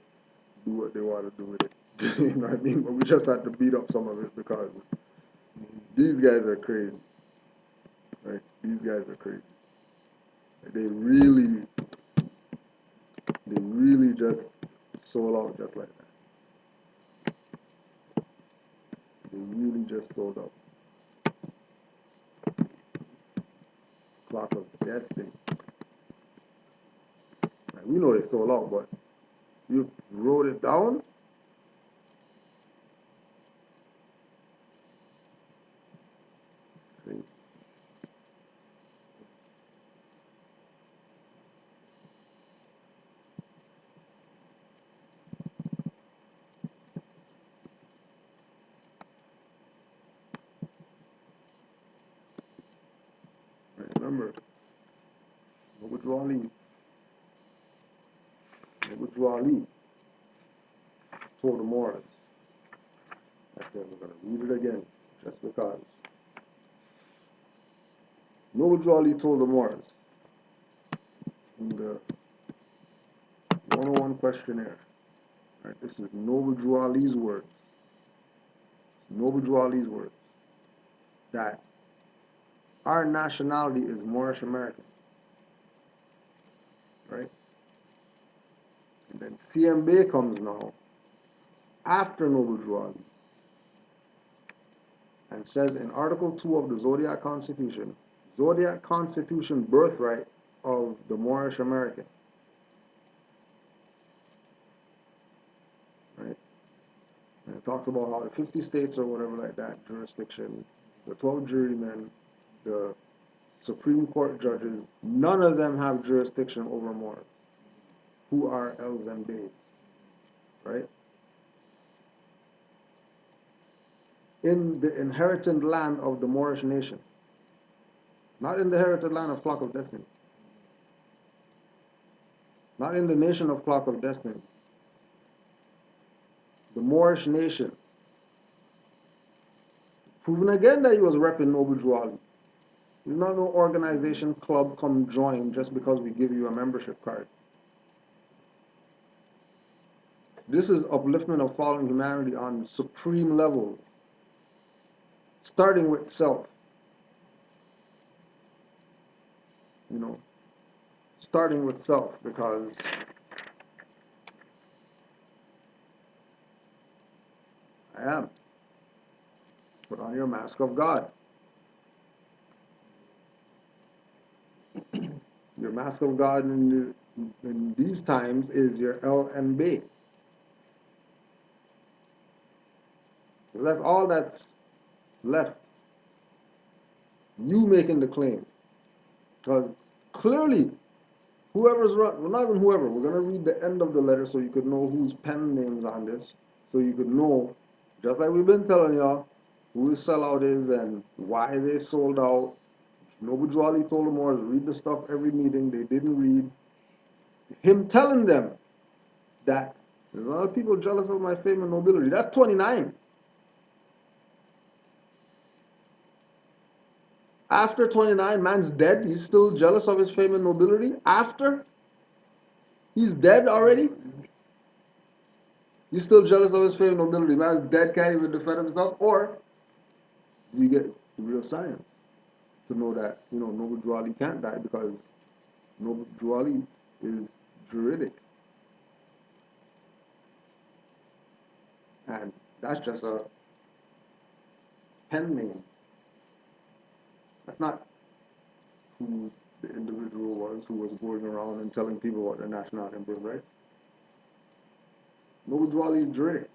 what they want to do with it. You know what I mean? But we just had to beat up some of it because these guys are crazy, right? These guys are crazy. They really, they really just sold out just like that. They really just sold out. Clock of destiny. Like, we know they sold out, but you wrote it down. Crazy. Right, remember, Noble Ali told the Moors that they were going to read it again just because. Noble Ali told the Moors in the 101 questionnaire, right, this is Noble Ali's words, Noble Ali's words, that our nationality is Moorish American, right? And then CMB comes now after Noble Ali and says in Article 2 of the Zodiac Constitution birthright of the Moorish American, right? And it talks about how the 50 states or whatever like that, jurisdiction, the 12 jurymen, the Supreme Court judges, none of them have jurisdiction over Moors, who are L's and Bays, right? In the inherited land of the Moorish nation, not in the inherited land of Clock of Destiny, not in the nation of Clock of Destiny, the Moorish nation, proving again that he was repping Noble Juali. There's not no organization, club, come join just because we give you a membership card. This is upliftment of fallen humanity on supreme levels, starting with self, you know, starting with self, because I am. Put on your mask of God. Your mask of God in these times is your L and B. That's all that's left. You making the claim. Because clearly, whoever's run, well, not even whoever, we're going to read the end of the letter so you could know whose pen names on this, so you could know, just like we've been telling y'all, who his sellout is and why they sold out. Noble Juali told them more, read the stuff every meeting, they didn't read. Him telling them that there's a lot of people jealous of my fame and nobility. That's 29. After 29, man's dead. He's still jealous of his fame and nobility. After he's dead already, he's still jealous of his fame and nobility. Man's dead, can't even defend himself. Or you get real science to know that Noble Juali can't die because Noble Juali is juridic, and that's just a pen name. That's not who the individual was who was going around and telling people what their nationality and birthrights. Noble Juali is juridic.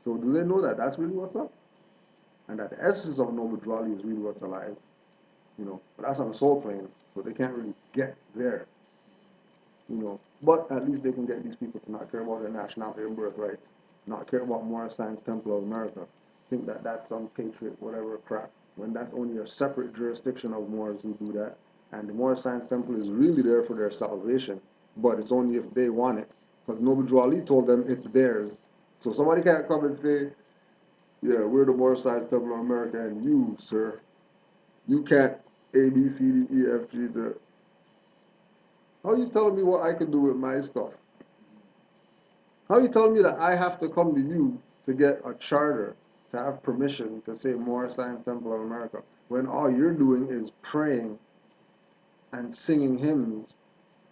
So do they know that that's really what's up? And that the essence of Noble Juali is really what's alive? But that's on the soul plane, so they can't really get there. But at least they can get these people to not care about their nationality and birthrights, not care about Moorish Science Temple of America, think that that's some patriot, whatever crap, when that's only a separate jurisdiction of Moors who do that. And the Moorish Science Temple is really there for their salvation, but it's only if they want it. Because Noble Drew Ali told them it's theirs. So somebody can't come and say, yeah, we're the Moorish Science Temple of America, and you, sir, you can't A, B, C, D, E, F, G, the. How you telling me what I can do with my stuff? How you telling me that I have to come to you to get a charter, to have permission to say Moorish Science Temple of America, when all you're doing is praying and singing hymns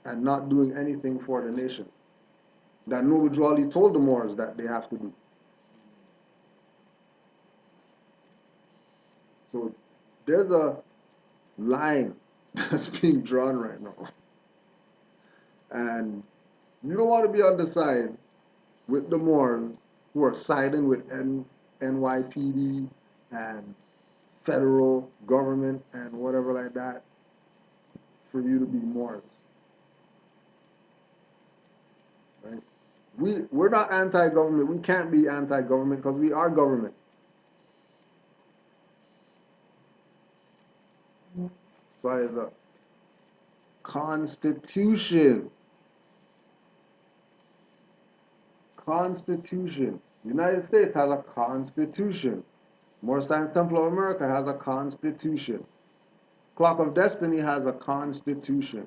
and not doing anything for the nation? That Noble Drew Ali told the Moors that they have to do. So there's a line that's being drawn right now. And you don't want to be on the side with the Moors who are siding with NYPD and federal government and whatever like that for you to be Moors. Right? We're not anti-government. We can't be anti-government because we are government. So the Constitution. Constitution. The United States has a constitution. Moorish Science Temple of America has a constitution. Clock of Destiny has a constitution.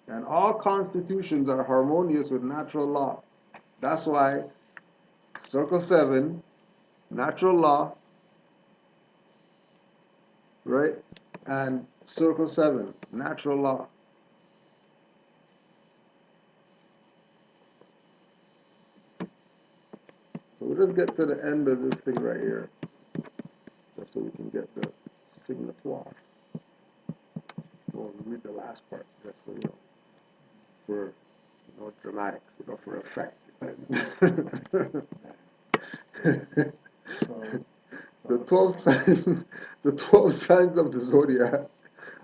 And all constitutions are harmonious with natural law. That's why Circle 7, natural law, right? And Circle 7, natural law. So we'll just get to the end of this thing right here, just so we can get the signatoire. We'll read the last part, just so for dramatics, for effect. The 12 signs, the 12 signs of the zodiac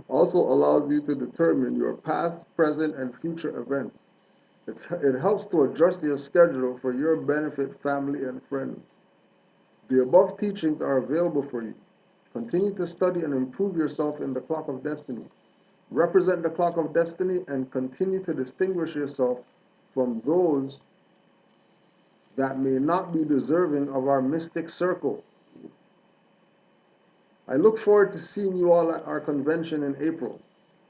also allows you to determine your past, present, and future events. It helps to adjust your schedule for your benefit, family, and friends. The above teachings are available for you. Continue to study and improve yourself in the clock of destiny. Represent the clock of destiny and continue to distinguish yourself from those that may not be deserving of our mystic circle. I look forward to seeing you all at our convention in April.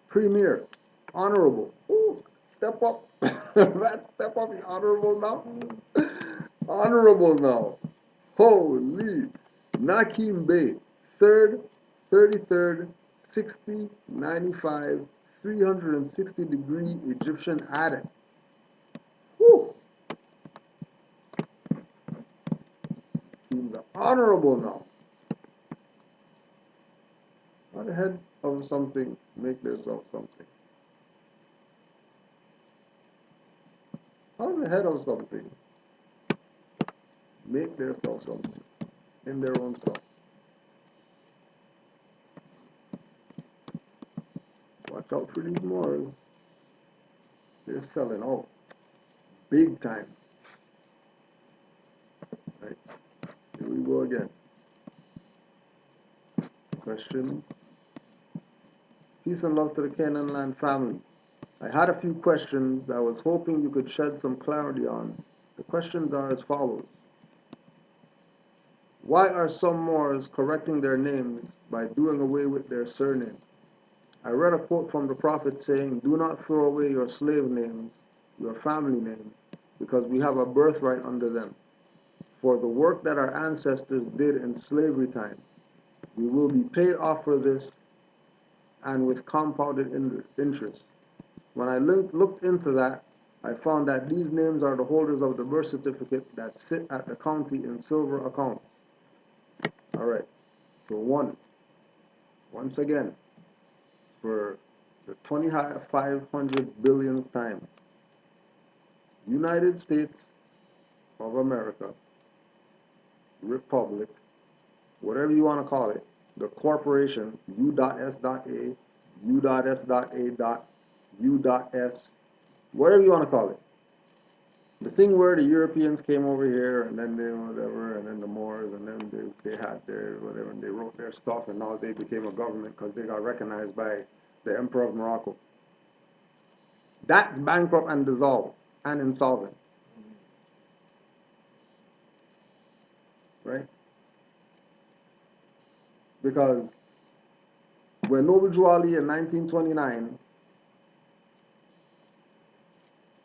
Premier, honorable. Ooh, step up. That step up is honorable now. Honorable now. Holy. Nakim Bey, 3rd, 33rd, 60, 95, 360-degree Egyptian adept. Whew. He's honorable now. Not ahead of something, make yourself something. Not ahead of something, make themselves something in their own stuff. Watch out for these Moors. They're selling out big time. Right? Here we go again. Questions? Peace and love to the Canaanland family. I had a few questions I was hoping you could shed some clarity on. The questions are as follows. Why are some Moors correcting their names by doing away with their surname? I read a quote from the Prophet saying, do not throw away your slave names, your family name, because we have a birthright under them. For the work that our ancestors did in slavery time, we will be paid off for this and with compounded interest. When I looked into that, I found that these names are the holders of the birth certificate that sit at the county in silver accounts. All right, so once again, for the 2,500 billionth time, United States of America, Republic, whatever you want to call it, the corporation, U.S.A, U.S.A. U.S, whatever you want to call it. The thing where the Europeans came over here and then they whatever, and then the Moors, and then they had their whatever, and they wrote their stuff, and now they became a government because they got recognized by the Emperor of Morocco. That's bankrupt and dissolved. and insolvent, right? Because when Noble Drew Ali in 1929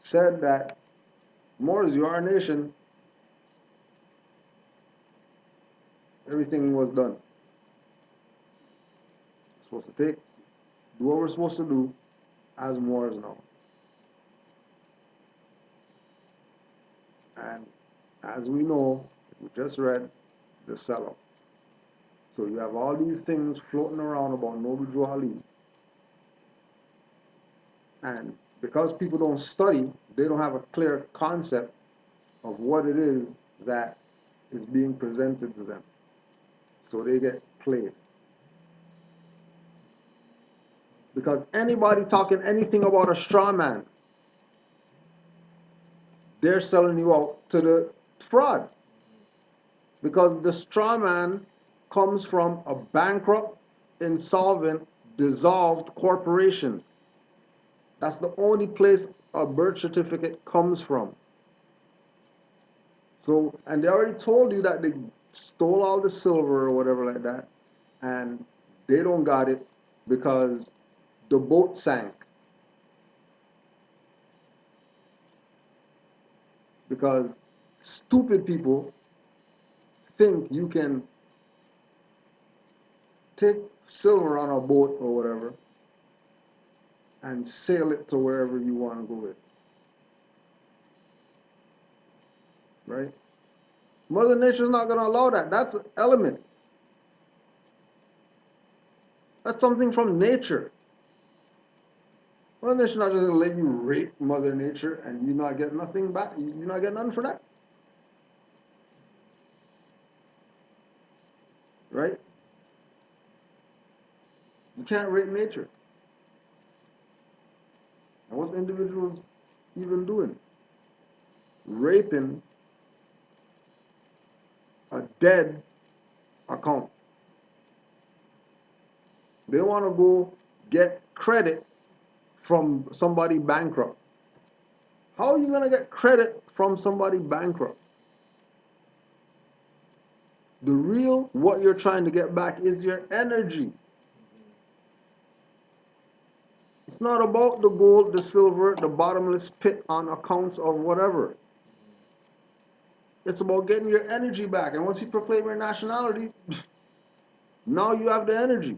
said that Moors, you are a nation, everything was done. We're supposed to do what we're supposed to do as Moors now. And as we know, we just read the sellout. So you have all these things floating around about Noble Drew Ali. And because people don't study, they don't have a clear concept of what it is that is being presented to them. So they get played. Because anybody talking anything about a straw man, they're selling you out to the fraud. Because the straw man comes from a bankrupt, insolvent, dissolved corporation. That's the only place a birth certificate comes from. So, and they already told you that they stole all the silver or whatever like that, and they don't got it because the boat sank. Because stupid people think you can take silver on a boat or whatever and sail it to wherever you want to go with. Right? Mother Nature's not going to allow that. That's an element. That's something from nature. Mother Nature's not just going to let you rape Mother Nature and you not get nothing back. You not get nothing for that. Right? You can't rape nature. And what's individuals even doing? Raping a dead account. They want to go get credit from somebody bankrupt. How are you going to get credit from somebody bankrupt? The real, what you're trying to get back is your energy. It's not about the gold, the silver, the bottomless pit on accounts of whatever. It's about getting your energy back. And once you proclaim your nationality, now you have the energy.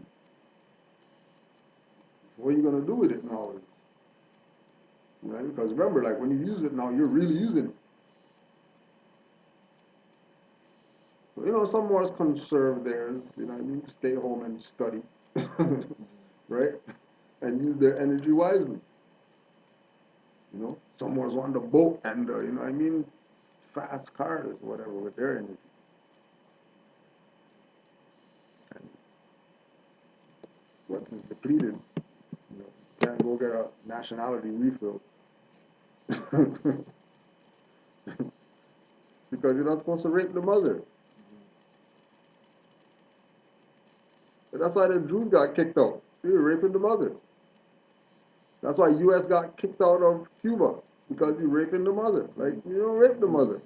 What are you going to do with it now? Right? Because remember, like when you use it now, you're really using it. So, you know, some Moors conserve theirs, you know what I mean? Stay home and study, right? And use their energy wisely. You know, some Moors want the boat and, you know what I mean? Fast cars, whatever, with their energy. And once it's depleted, you know, you can't go get a nationality refill. Because you're not supposed to rape the mother. But that's why the Jews got kicked out. They were raping the mother. That's why U.S. got kicked out of Cuba, because you're raping the mother. Like, you don't rape the mother.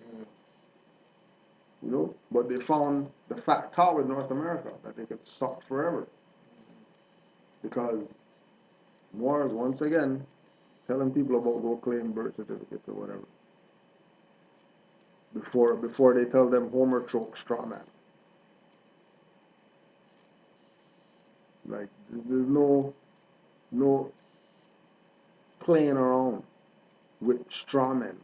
You know? But they found the fat cow in North America that they could suck forever. Because Moors, once again, telling people about go claim birth certificates or whatever. Before they tell them Homer choke straw man. Like, there's no playing around with straw men.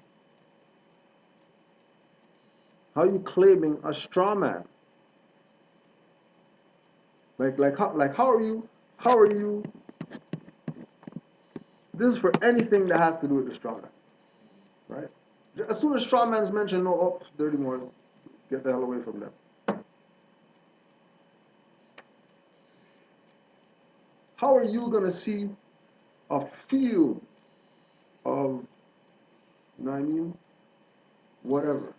How are you claiming a straw man? How are you this is for anything that has to do with the straw man. Right? As soon as straw man's mentioned, no, oh, dirty Moors, get the hell away from them. How are you gonna see a field of, you know what I mean, whatever,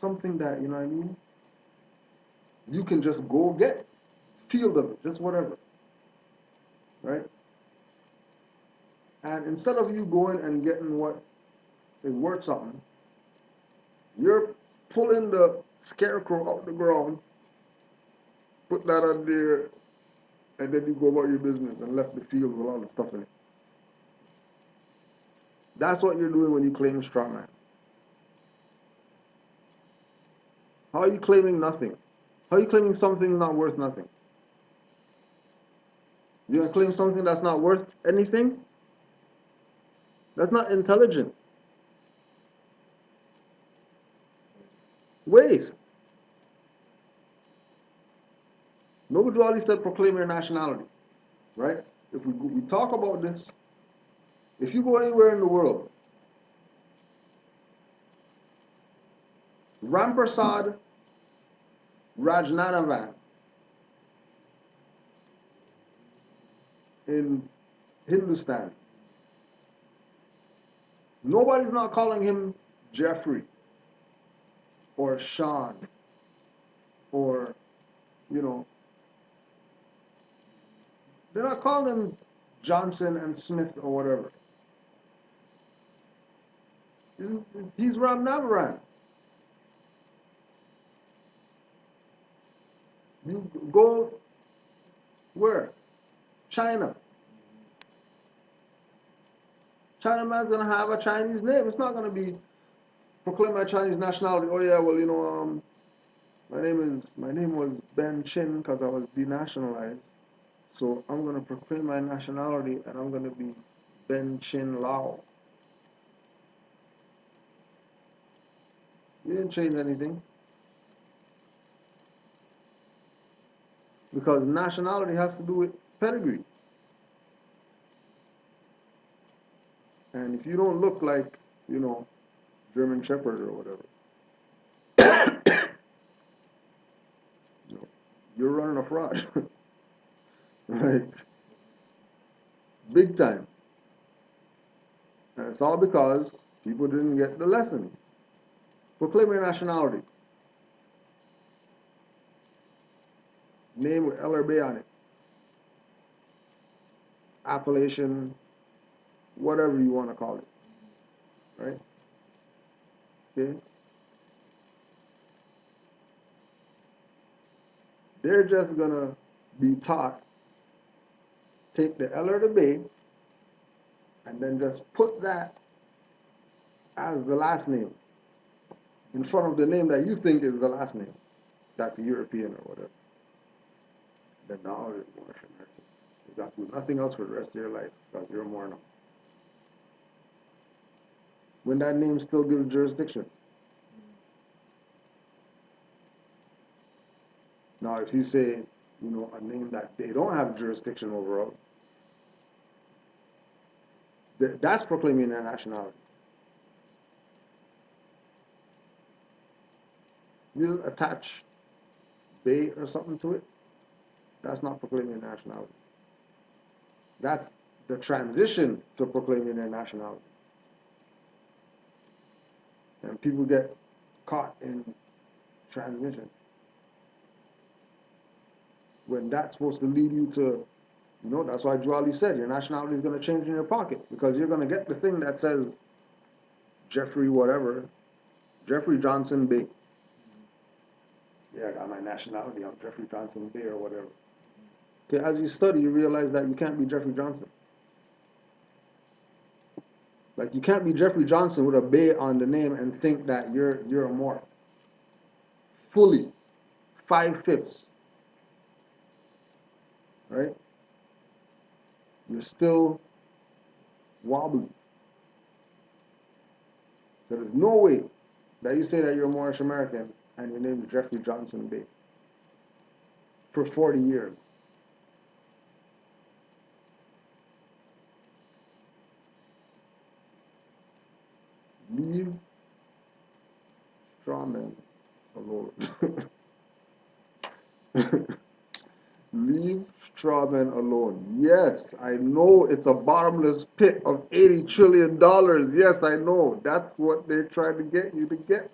something that, you know what I mean, you can just go get, field of it, just whatever, right? And instead of you going and getting what is worth something, you're pulling the scarecrow out the ground, put that on there, and then you go about your business and left the field with all the stuff in it. That's what you're doing when you claim strongman. How are you claiming nothing? How are you claiming something not worth nothing? You're gonna claim something that's not worth anything? That's not intelligent. Waste. Noble Ali said proclaim your nationality, right? If we talk about this, if you go anywhere in the world, Rampersad Rajnanavan in Hindustan, nobody's not calling him Jeffrey or Sean or, you know, they're not calling him Johnson and Smith or whatever. He's Ramnavaran. You go where? China. China man's gonna have a Chinese name. It's not gonna be proclaim my Chinese nationality. Oh yeah, well my name was Ben Chin because I was denationalized. So I'm gonna proclaim my nationality and I'm gonna be Ben Chin Lao. You didn't change anything because nationality has to do with pedigree. And if you don't look like, German Shepherd or whatever, you know, you're running a fraud. Like, big time. And it's all because people didn't get the lesson. Proclaim your nationality. Name with L or B on it. Appellation, whatever you want to call it. Right? Okay? They're just going to be taught, take the L or the B, and then just put that as the last name in front of the name that you think is the last name. That's European or whatever. Then now you're Moorish American. You got to do nothing else for the rest of your life because you're more now. When that name still gives jurisdiction. Now, if you say, a name that they don't have jurisdiction over, that's proclaiming their nationality. You attach Bay or something to it, that's not proclaiming their nationality. That's the transition to proclaiming their nationality. And people get caught in transmission. When that's supposed to lead you to, that's why Juali said your nationality is going to change in your pocket because you're going to get the thing that says Jeffrey whatever, Jeffrey Johnson Bay. Yeah, I got my nationality. I'm Jeffrey Johnson Bay or whatever. Okay, as you study, you realize that you can't be Jeffrey Johnson. Like you can't be Jeffrey Johnson with a Bay on the name and think that you're a Moor. Fully, 5/5. Right? You're still wobbly. So there's no way that you say that you're Moorish American and your name is Jeffrey Johnson Bay for 40 years. Leave strawmen alone. Leave strawmen alone. Yes, I know it's a bottomless pit of $80 trillion. Yes, I know. That's what they're trying to get you to get.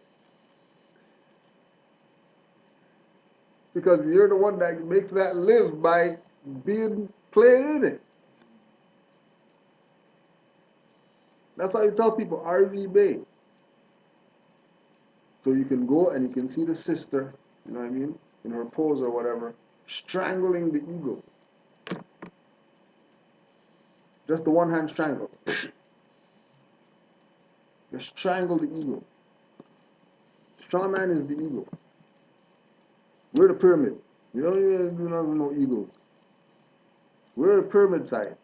Because you're the one that makes that live by being playing in it. That's how you tell people RV Bay. So you can go and you can see the sister, you know what I mean, in her pose or whatever, strangling the eagle. Just the one hand strangle. Just strangle the eagle. Straw man is the eagle. We're the pyramid. You don't even do nothing with no eagles. We're the pyramid side.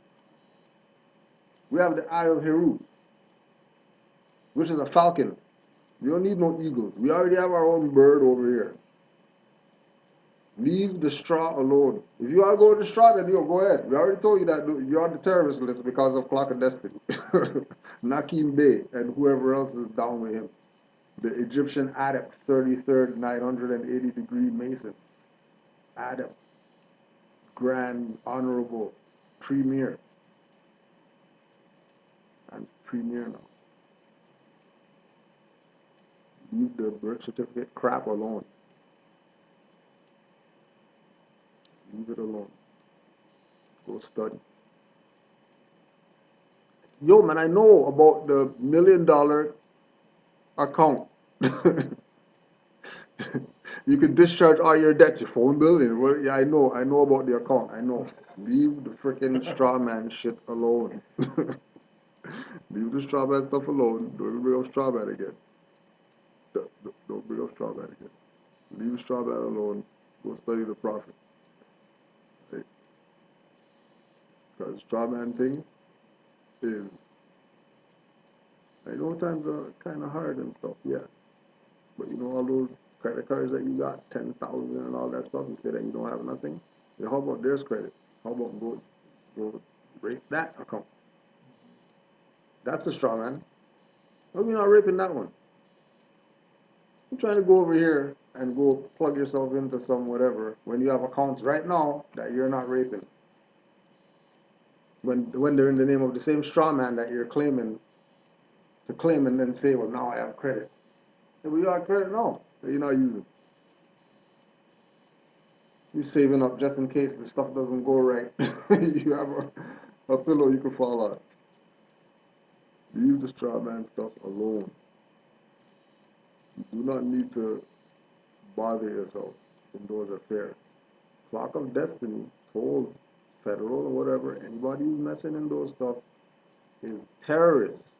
We have the eye of Heru, which is a falcon. We don't need no eagles. We already have our own bird over here. Leave the straw alone. If you want to go to the straw, then go ahead. We already told you that you're on the terrorist list because of Clock of Destiny. Nakim Bey and whoever else is down with him. The Egyptian adept, 33rd 980-degree Mason. Adept, Grand Honorable, Premier. And Premier now. Leave the birth certificate crap alone. Leave it alone. Go study. Yo, man, I know about the $1 million account. You can discharge all your debts, your phone bill, and what? Yeah, I know about the account. I know. Leave the freaking straw man shit alone. Leave the straw man stuff alone. Don't bring up straw man again. Don't bring up straw man again. Leave straw man alone. Go study the prophet. Right? Because straw man thing is, I know times are kind of hard and stuff, yeah. But you know all those credit cards that you got, 10,000 and all that stuff, you say that you don't have nothing. Yeah, how about there's credit? How about go rape that account? That's a straw man. How are you not raping that one? You're trying to go over here and go plug yourself into some whatever when you have accounts right now that you're not raping. When they're in the name of the same straw man that you're claiming to claim and then say, well, now I have credit. Yeah, but you have credit now that you're not using. You're saving up just in case the stuff doesn't go right. You have a pillow you can fall on. Leave the straw man stuff alone. You do not need to bother yourself in those affairs. Clock of Destiny told federal or whatever, anybody who's messing in those stuff is terrorists.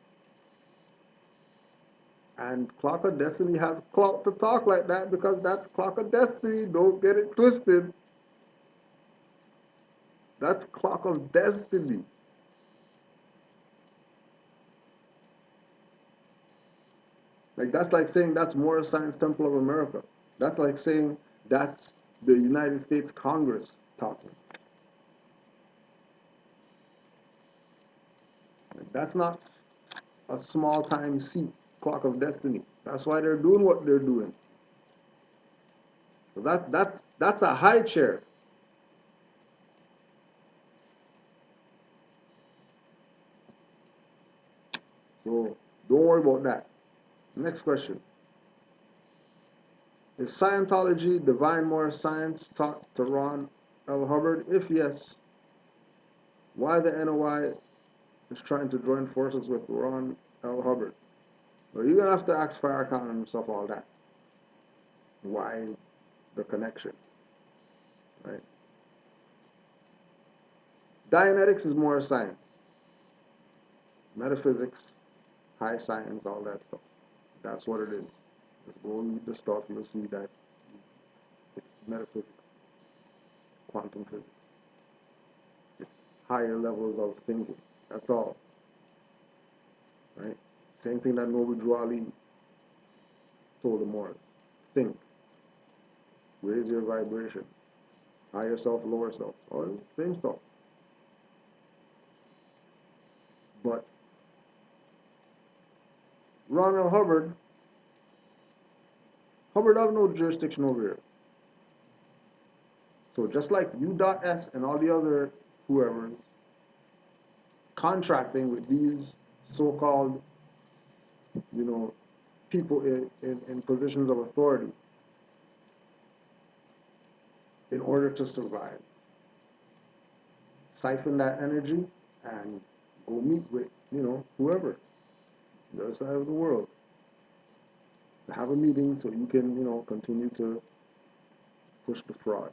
And Clock of Destiny has clout to talk like that because that's Clock of Destiny. Don't get it twisted. That's Clock of Destiny. Like that's like saying that's Moorish Science Temple of America. That's like saying that's the United States Congress talking. Like, that's not a small time seat, Clock of Destiny. That's why they're doing what they're doing. So that's a high chair. So don't worry about that. Next question. Is Scientology divine moral science taught to Ron L. Hubbard? If yes, why the NOI is trying to join forces with Ron L. Hubbard? Well, you're gonna have to ask Farrakhan and stuff all that. Why the connection? Right? Dianetics is more science. Metaphysics, high science, all that stuff. That's what it is. Just go read the stuff, you'll see that it's metaphysics, quantum physics. It's higher levels of thinking. That's all. Right? Same thing that Noble Drew Ali told the Moors. Think. Raise your vibration. Higher self, lower self. All the same stuff. But Ronald Hubbard have no jurisdiction over here. So just like U.S and all the other whoever's contracting with these so-called, you know, people in positions of authority in order to survive. Siphon that energy and go meet with, you know, whoever. side of the world to have a meeting so you can, continue to push the fraud.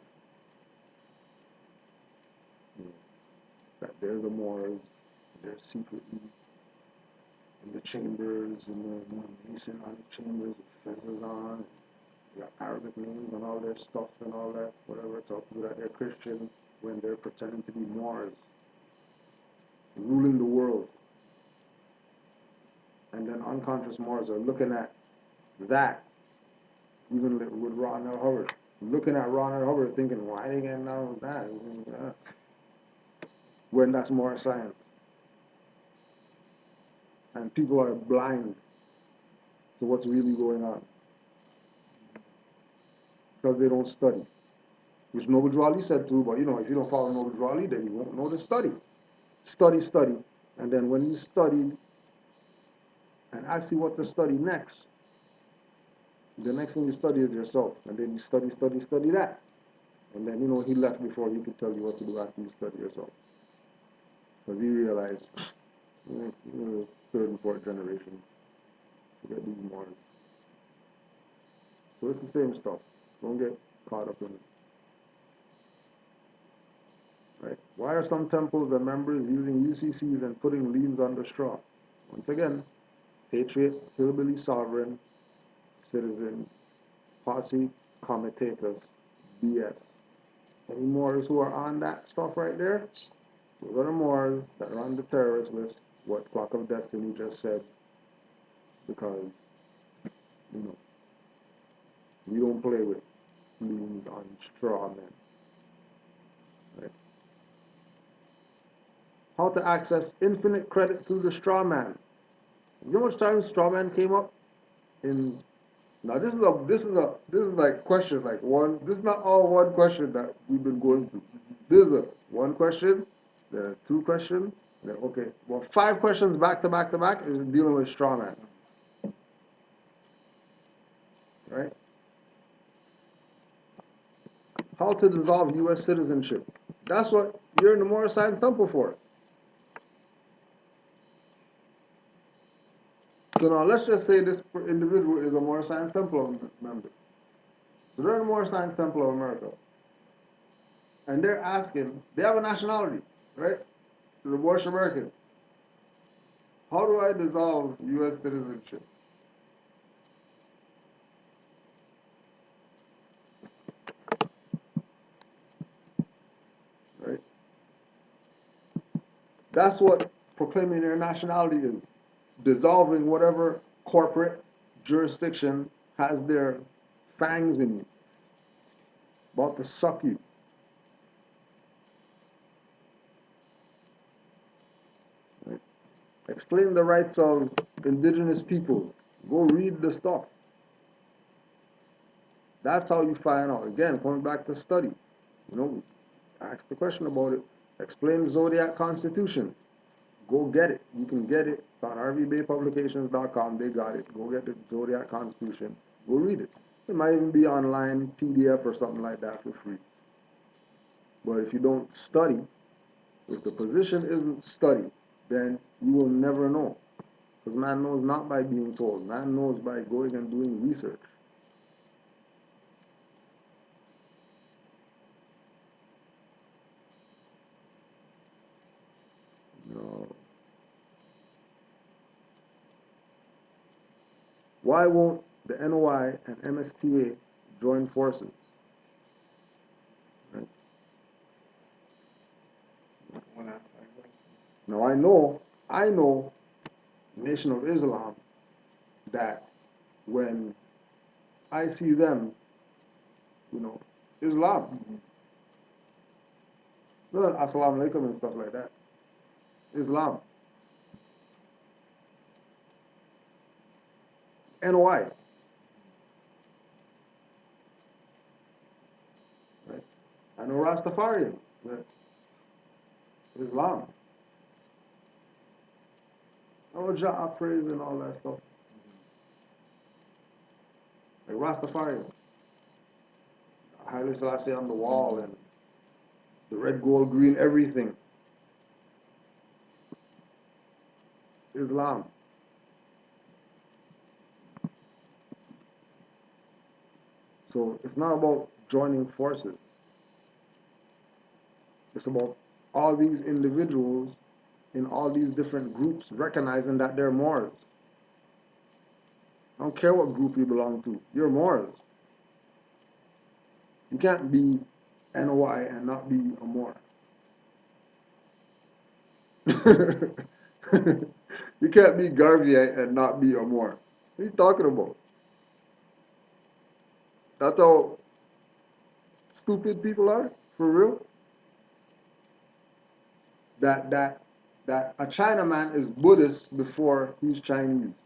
You know, that they're the Moors, they're secretly in the chambers, in the Masonry chambers with feathers on. They got Arabic names on all their stuff and all that, whatever, talking about that they're Christian when they're pretending to be Moors, ruling the world. And then unconscious Moors are looking at that, even with Ron L. Hubbard, looking at Ron L. Hubbard thinking, why are they getting down with that? When that's more science. And people are blind to what's really going on because they don't study. Which Noble Drew Ali said too, but if you don't follow Noble Drew Ali, then you won't know to study. Study, study. And then when you study and ask you what to study next, the next thing you study is yourself. And then you study, study, study that. And then, he left before he could tell you what to do after you study yourself. Because he realized, third and fourth generation, you get these Moors. So it's the same stuff. Don't get caught up in it. Right? Why are some temples and members using UCCs and putting liens on the straw? Once again, patriot, hillbilly sovereign, citizen, posse, comitatus, BS. Any Moors who are on that stuff right there, those are the Moors that are on the terrorist list, what Clock of Destiny just said, because, we don't play with liens on straw men. Right? How to access infinite credit through the straw man. You know how much time straw man came up in? Now this is like question like one. This is not all one question that we've been going through. This is a one question, then a two question, then okay. Well, 5 questions back to back to back is dealing with straw man. Right? How to dissolve U.S. citizenship. That's what you're in the Moorish Science Temple for. So now let's just say this individual is a Moorish Science Temple member. So they're in the Moorish Science Temple of America. And they're asking, they have a nationality, right? They're Moorish American. How do I dissolve U.S. citizenship? Right? That's what proclaiming your nationality is. Dissolving whatever corporate jurisdiction has their fangs in you, about to suck you. Right? Explain the rights of indigenous peoples. Go read the stuff. That's how you find out. Again, coming back to study. Ask the question about it. Explain the Zodiac Constitution. Go get it. You can get it. It's on rvbaypublications.com. They got it. Go get the Zodiac Constitution. Go read it. It might even be online, PDF or something like that for free. But if you don't study, if the position isn't studied, then you will never know. Because man knows not by being told. Man knows by going and doing research. No. Why won't the NOI and MSTA join forces? Right? Someone asked that question. Now I know, Nation of Islam, that when I see them, Islam, not Assalamu alaikum and stuff like that. Islam, NOI, right? I know Rastafarian, but Islam. I know Jah praise and all that stuff. Like Rastafarian, Haile Selassie on the wall and the red, gold, green, everything. Islam. So it's not about joining forces. It's about all these individuals in all these different groups recognizing that they're Moors. I don't care what group you belong to. You're Moors. You can't be NOI and not be a Moor. You can't be Garveyite and not be a Moor. What are you talking about? That's how stupid people are, for real. That a Chinaman is Buddhist before he's Chinese,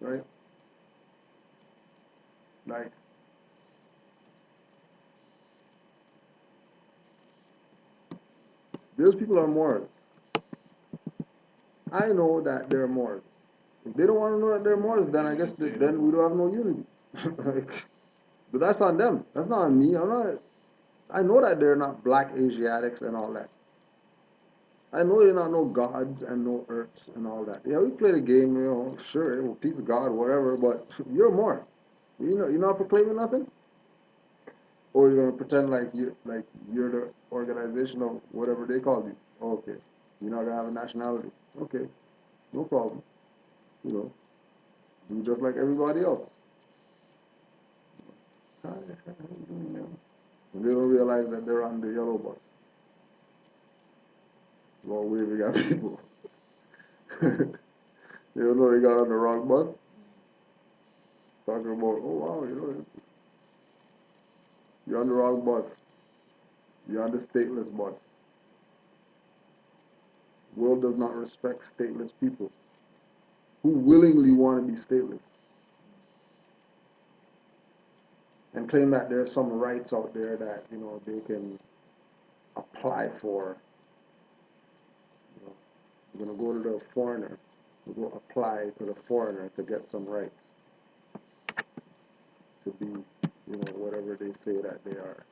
right? Like those people are Moors. I know that they're Moors. If they don't want to know that they're Moors, then I guess then we don't have no unity. Like, but that's on them. That's not on me. I'm not. I know that they're not black Asiatics and all that. I know you're not no gods and no earths and all that. Yeah, we play the game, sure, peace God, whatever, but you're more. You're not proclaiming nothing? Or you're gonna pretend like you're the organization of whatever they call you. Okay. You're not gonna have a nationality. Okay, no problem. You know, do just like everybody else. Hi, how you doing, man? And they don't realize that they're on the yellow bus. While waving at people. They don't know they got on the wrong bus. Talking about, oh wow, you're on the wrong bus. You're on the stateless bus. World does not respect stateless people who willingly want to be stateless and claim that there's some rights out there that they can apply for. You know, you're gonna go to the foreigner, you go apply to the foreigner to get some rights to be, whatever they say that they are.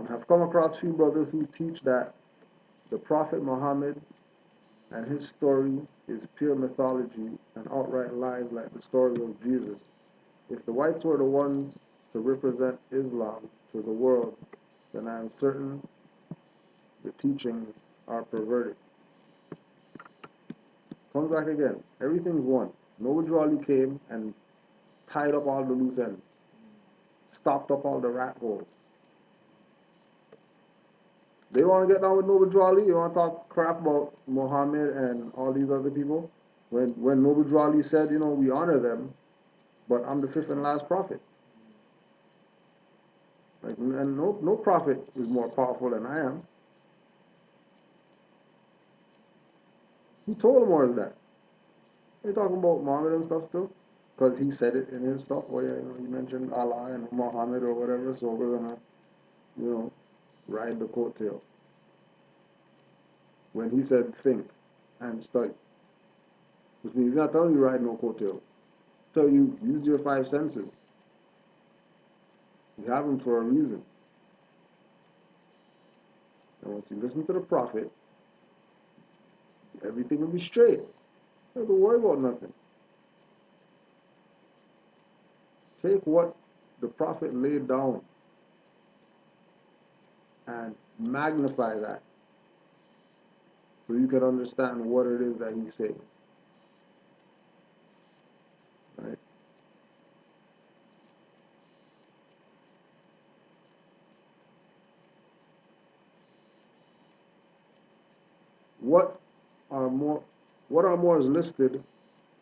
Have come across few brothers who teach that the Prophet Muhammad and his story is pure mythology and outright lies like the story of Jesus. If the whites were the ones to represent Islam to the world, then I am certain the teachings are perverted. Comes back again. Everything's one. Noble Drew Ali came and tied up all the loose ends, stopped up all the rat holes. They want to get down with Noble Drew Ali. You want to talk crap about Muhammad and all these other people? When Noble Drew Ali said, we honor them, but I'm the fifth and last prophet. Like, and no prophet is more powerful than I am. Who told him all that? They talking about Muhammad and stuff still? Because he said it in his stuff where he mentioned Allah and Muhammad or whatever, so we're gonna, you know, ride the coattail. When he said think and study, which means he's not telling you ride no coattail. Tell you use your five senses. You have them for a reason. And once you listen to the prophet, everything will be straight. You don't have to worry about nothing. Take what the prophet laid down and magnify that so you can understand what it is that he's saying. Right? What are more what are Moors listed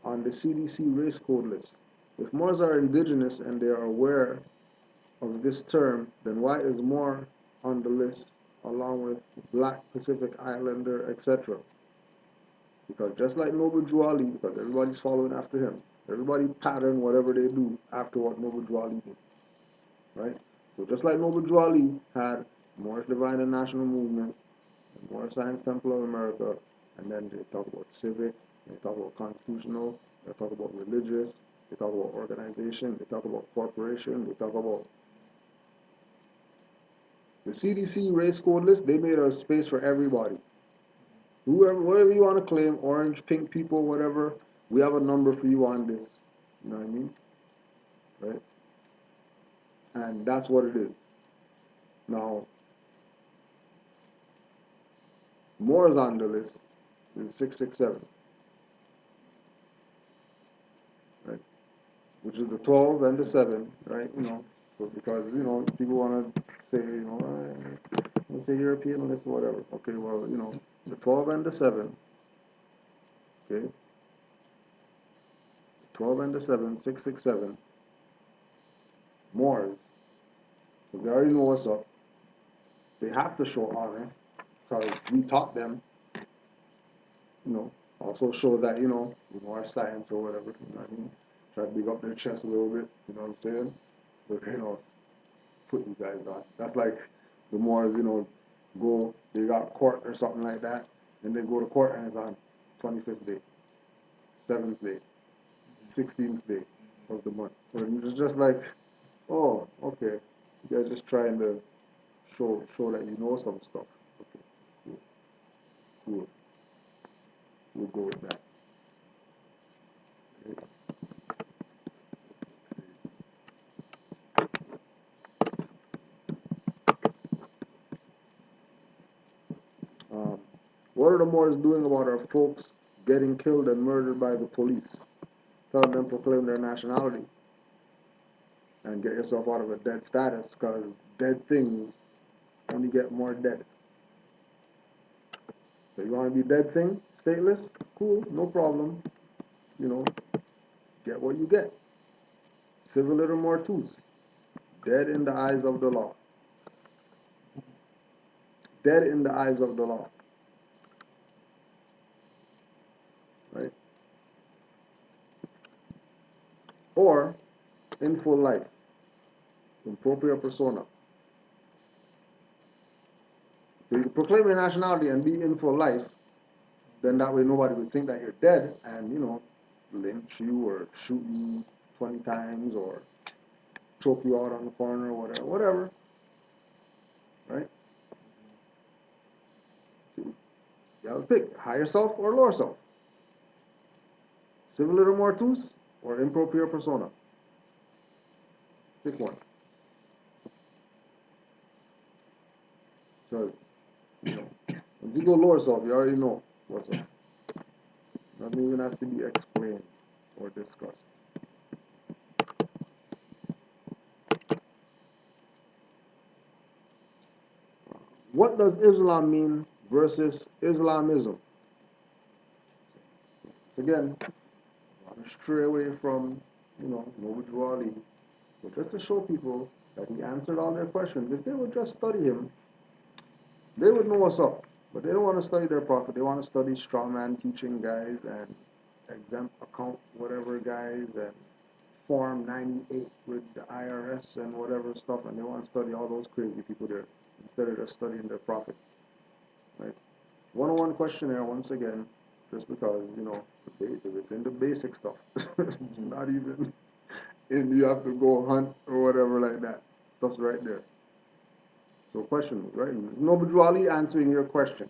on the CDC race code list? If Moors are indigenous and they are aware of this term, then why is Moor on the list along with Black, Pacific Islander, etc.? Because just like Noble Drew Ali, because everybody's following after him, everybody pattern whatever they do after what Noble Drew Ali did, right? So just like Noble Drew Ali had Moorish Divine and National Movement, and Moorish Science Temple of America, and then they talk about civic, they talk about constitutional, they talk about religious, they talk about organization, they talk about corporation, they talk about The CDC race code list, they made a space for everybody. Whoever, whatever you want to claim, orange, pink people, whatever, we have a number for you on this. You know what I mean? Right? And that's what it is. Now, Moors on the list is 667, right? Which is the 12 and the 7, right? So because, people want to say, let's say European list or whatever. Okay, well, the 12 and the 7, okay? 12 and the 7, 667, Moors. So they already know what's up. They have to show honor because we taught them, also show that, our science or whatever, you know what I mean? Try to big up their chest a little bit, you know what I'm saying? But, put you guys on. That's like the Moors, go, they got court or something like that, and they go to court and it's on 25th day, 7th day, 16th day of the month. So it's just like, oh, okay, you guys just trying to show that you know some stuff. Okay, cool, cool. We'll go with that. Okay. Um, what are the Moors doing about our folks getting killed and murdered by the police? Tell them proclaim their nationality and get yourself out of a dead status because dead things only get more dead. So you want to be dead thing, stateless? Cool, no problem. You know, get what you get. Civil little mortus, dead in the eyes of the law. Dead in the eyes of the law. Right? Or in full life, in propria persona. So you can proclaim your nationality and be in full life, then that way nobody would think that you're dead and, lynch you or shoot you 20 times or choke you out on the corner or whatever, right? So you have to pick higher self or lower self, civil little mortus or in propria persona. Pick one. Because, once you go lower self, you already know what's up. Nothing even has to be explained or discussed. What does Islam mean versus Islamism? Again, I want to stray away from, Noble Ali, but just to show people that he answered all their questions. If they would just study him, they would know what's up. But they don't want to study their prophet. They want to study strawman teaching guys and exempt account whatever guys and Form 98 with the IRS and whatever stuff, and they want to study all those crazy people there instead of just studying their prophet. Right? 101 questionnaire once again, just because it's in the basic stuff. It's not even in you have to go hunt or whatever like that. Stuff's right there. So question, right? There's Noble Ali answering your question.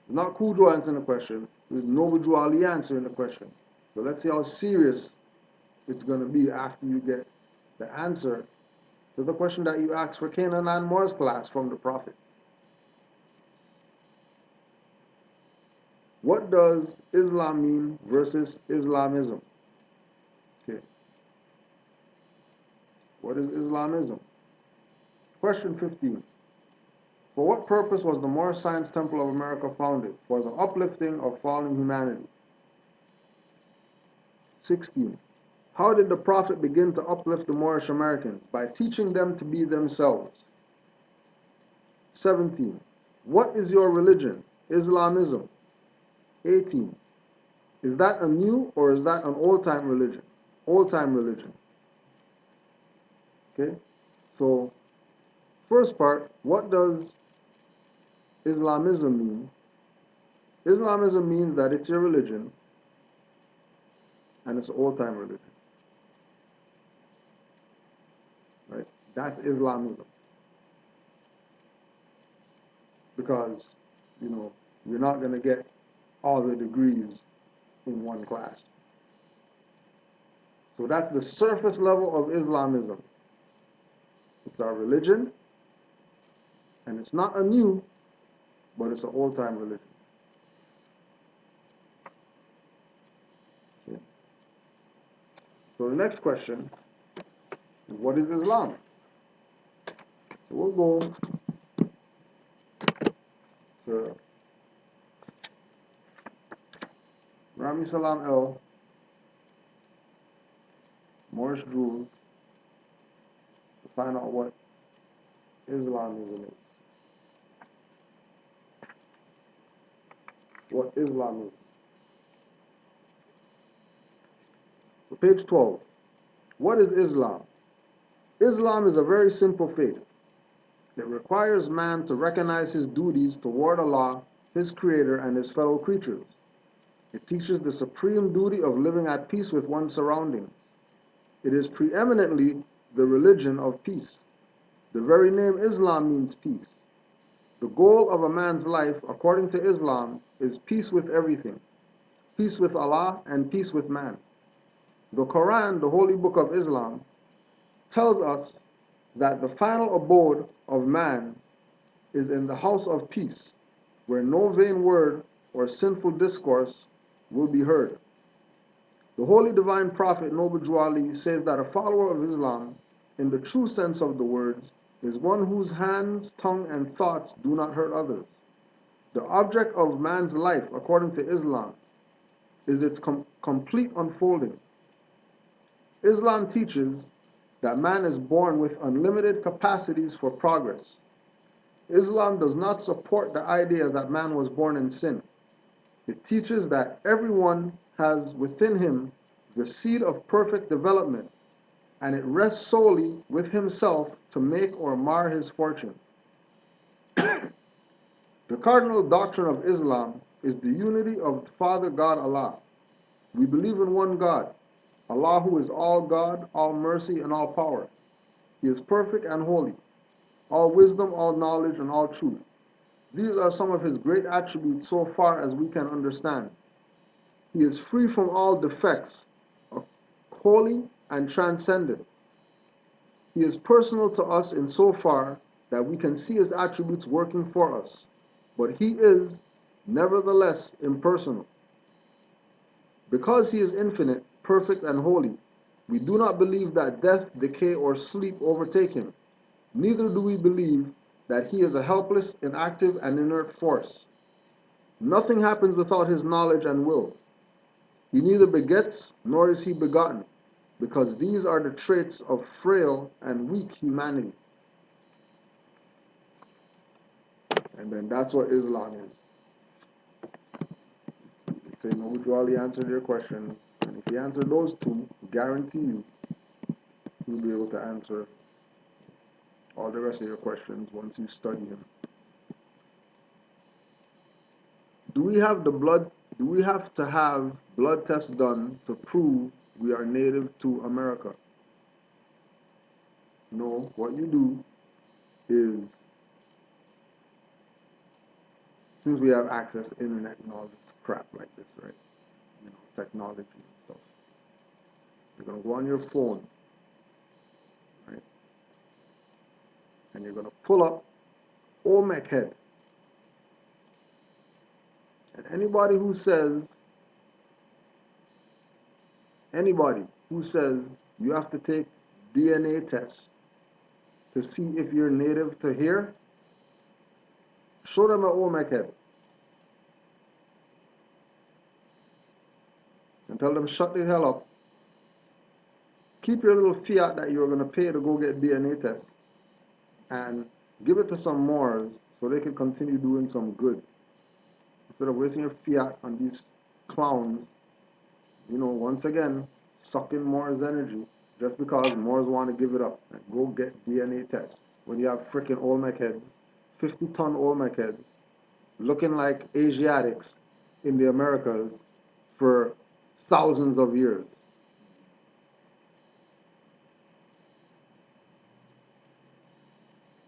It's not Kudro answering the question. There's Noble Ali answering the question. So let's see how serious it's gonna be after you get the answer to the question that you asked for Canaanland Moore's class from the Prophet. What does Islam mean versus Islamism? Okay. What is Islamism? Question 15. For what purpose was the Moorish Science Temple of America founded? For the uplifting of fallen humanity. 16. How did the Prophet begin to uplift the Moorish Americans? By teaching them to be themselves. 17. What is your religion? Islamism. 18. Is that a new or is that an old-time religion? Old-time religion. Okay? So, first part, what does Islamism mean? Islamism means that it's your religion and it's an old-time religion. Right? That's Islamism. because, you know, you're not going to get all the degrees in one class. So that's the surface level of Islamism. It's our religion, and it's not a new, but it's an old-time religion. Okay. So the next question is, what is Islam? So we'll go to Rami Salam El, Moorish Druze, to find out what Islamism is. What Islam is. So page 12. What is Islam? Islam is a very simple faith. It requires man to recognize his duties toward Allah, his creator, and his fellow creatures. It teaches the supreme duty of living at peace with one's surroundings. It is preeminently the religion of peace. The very name Islam means peace. The goal of a man's life, according to Islam, is peace with everything, peace with Allah, and peace with man. The Quran, the holy book of Islam, tells us that the final abode of man is in the house of peace, where no vain word or sinful discourse will be heard. The holy divine prophet Noble Drew Ali says that a follower of Islam, in the true sense of the words, is one whose hands, tongue, and thoughts do not hurt others. The object of man's life, according to Islam, is its complete unfolding. Islam teaches that man is born with unlimited capacities for progress. Islam does not support the idea that man was born in sin. It teaches that everyone has within him the seed of perfect development, and it rests solely with himself to make or mar his fortune. The cardinal doctrine of Islam is the unity of Father God Allah. We believe in one God, Allah, who is all God, all mercy, and all power. He is perfect and holy, all wisdom, all knowledge, and all truth. These are some of his great attributes so far as we can understand. He is free from all defects, holy and transcendent. He is personal to us in so far that we can see his attributes working for us, but he is, nevertheless, impersonal. Because he is infinite, perfect, and holy, we do not believe that death, decay, or sleep overtake him. Neither do we believe that he is a helpless, inactive, and inert force. Nothing happens without his knowledge and will. He neither begets nor is he begotten, because these are the traits of frail and weak humanity. And then that's what Islam is. Say, Noble Drew Ali answered your question, and if he answered those two, guarantee you, he'll be able to answer all the rest of your questions once you study him. Do we have to have blood tests done to prove we are native to America? No, what you do is, since we have access to internet and all this crap like this, right? You know, technology and stuff. You're gonna go on your phone, right? And you're gonna pull up Olmec head. And anybody who says you have to take DNA tests to see if you're native to here, show them an Olmec head. And tell them, shut the hell up. Keep your little fiat that you're going to pay to go get DNA tests and give it to some Moors so they can continue doing some good. Instead of wasting your fiat on these clowns, you know, once again, sucking Moors' energy just because Moors want to give it up and go get DNA tests. When you have freaking Olmec heads, 50-ton Olmec heads, looking like Asiatics in the Americas for thousands of years.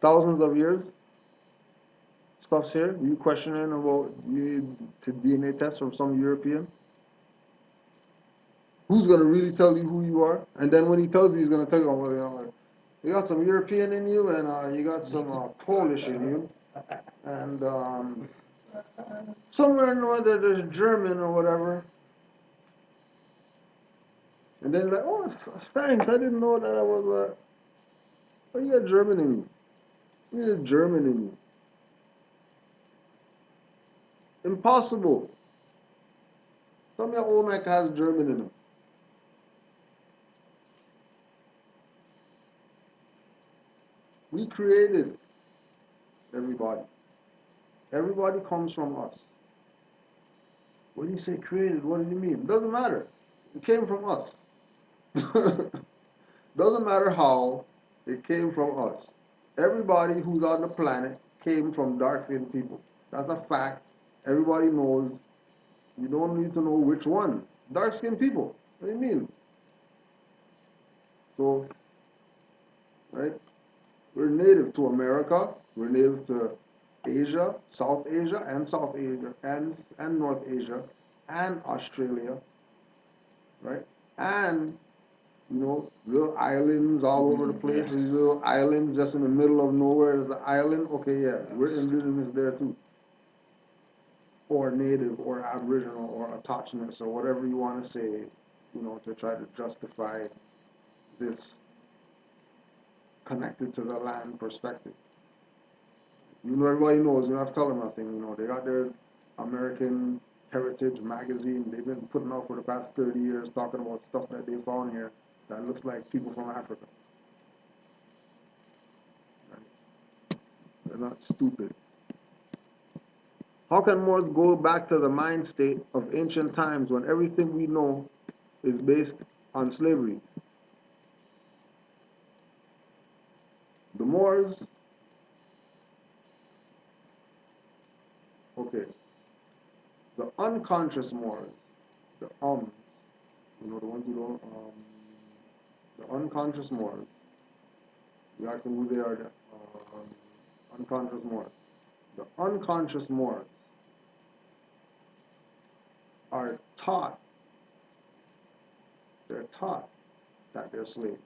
Thousands of years? stuff's here? You questioning about you to DNA test from some European? Who's gonna really tell you who you are? And then when he tells you, he's gonna tell you, oh, well, you got some European in you, and you got some Polish in you, and somewhere in there there's German or whatever. And then like, oh, thanks, I didn't know that I was. Oh, you got German in you. You got German in you. Impossible. Tell me Olmec has German in him. We created everybody. Everybody comes from us. When you say created, what do you mean? It doesn't matter. It came from us. Doesn't matter how, it came from us. Everybody who's on the planet came from dark-skinned people. That's a fact. Everybody knows. You don't need to know which one. Dark-skinned people. What do you mean? So, right? We're native to America. We're native to Asia, South Asia, and North Asia, and Australia, right? And little islands all over the place. These little islands just in the middle of nowhere is the island. Okay, yeah, we're indigenous there too, or native, or aboriginal, or autochthonous, or whatever you want to say, to try to justify this connected to the land perspective. Everybody knows. You don't have to tell them nothing. They got their American Heritage magazine. They've been putting out for the past 30 years talking about stuff that they found here that looks like people from Africa. Right? They're not stupid. How can Moors go back to the mind state of ancient times when everything we know is based on slavery? The Moors, okay, the unconscious Moors, the the ones who don't, the unconscious Moors, you ask them who they are, unconscious Moors. The unconscious Moors are taught, they're taught that they're slaves.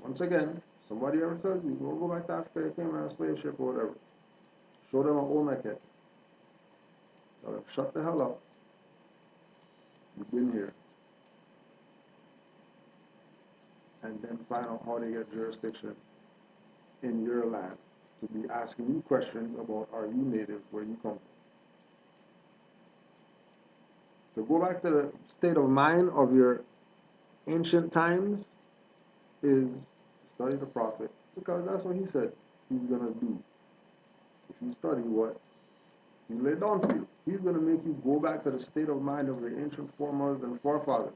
Once again, somebody ever tells you, go back to Africa, they came on a slave ship or whatever. Show them an Olmec head. Tell them, shut the hell up. You've been here. And then find out how they get jurisdiction in your land to be asking you questions about, are you native, where you come from. To go back to the state of mind of your ancient times is study the prophet, because that's what he said he's going to do. If you study what he laid down for you, he's going to make you go back to the state of mind of your ancient foremothers and forefathers.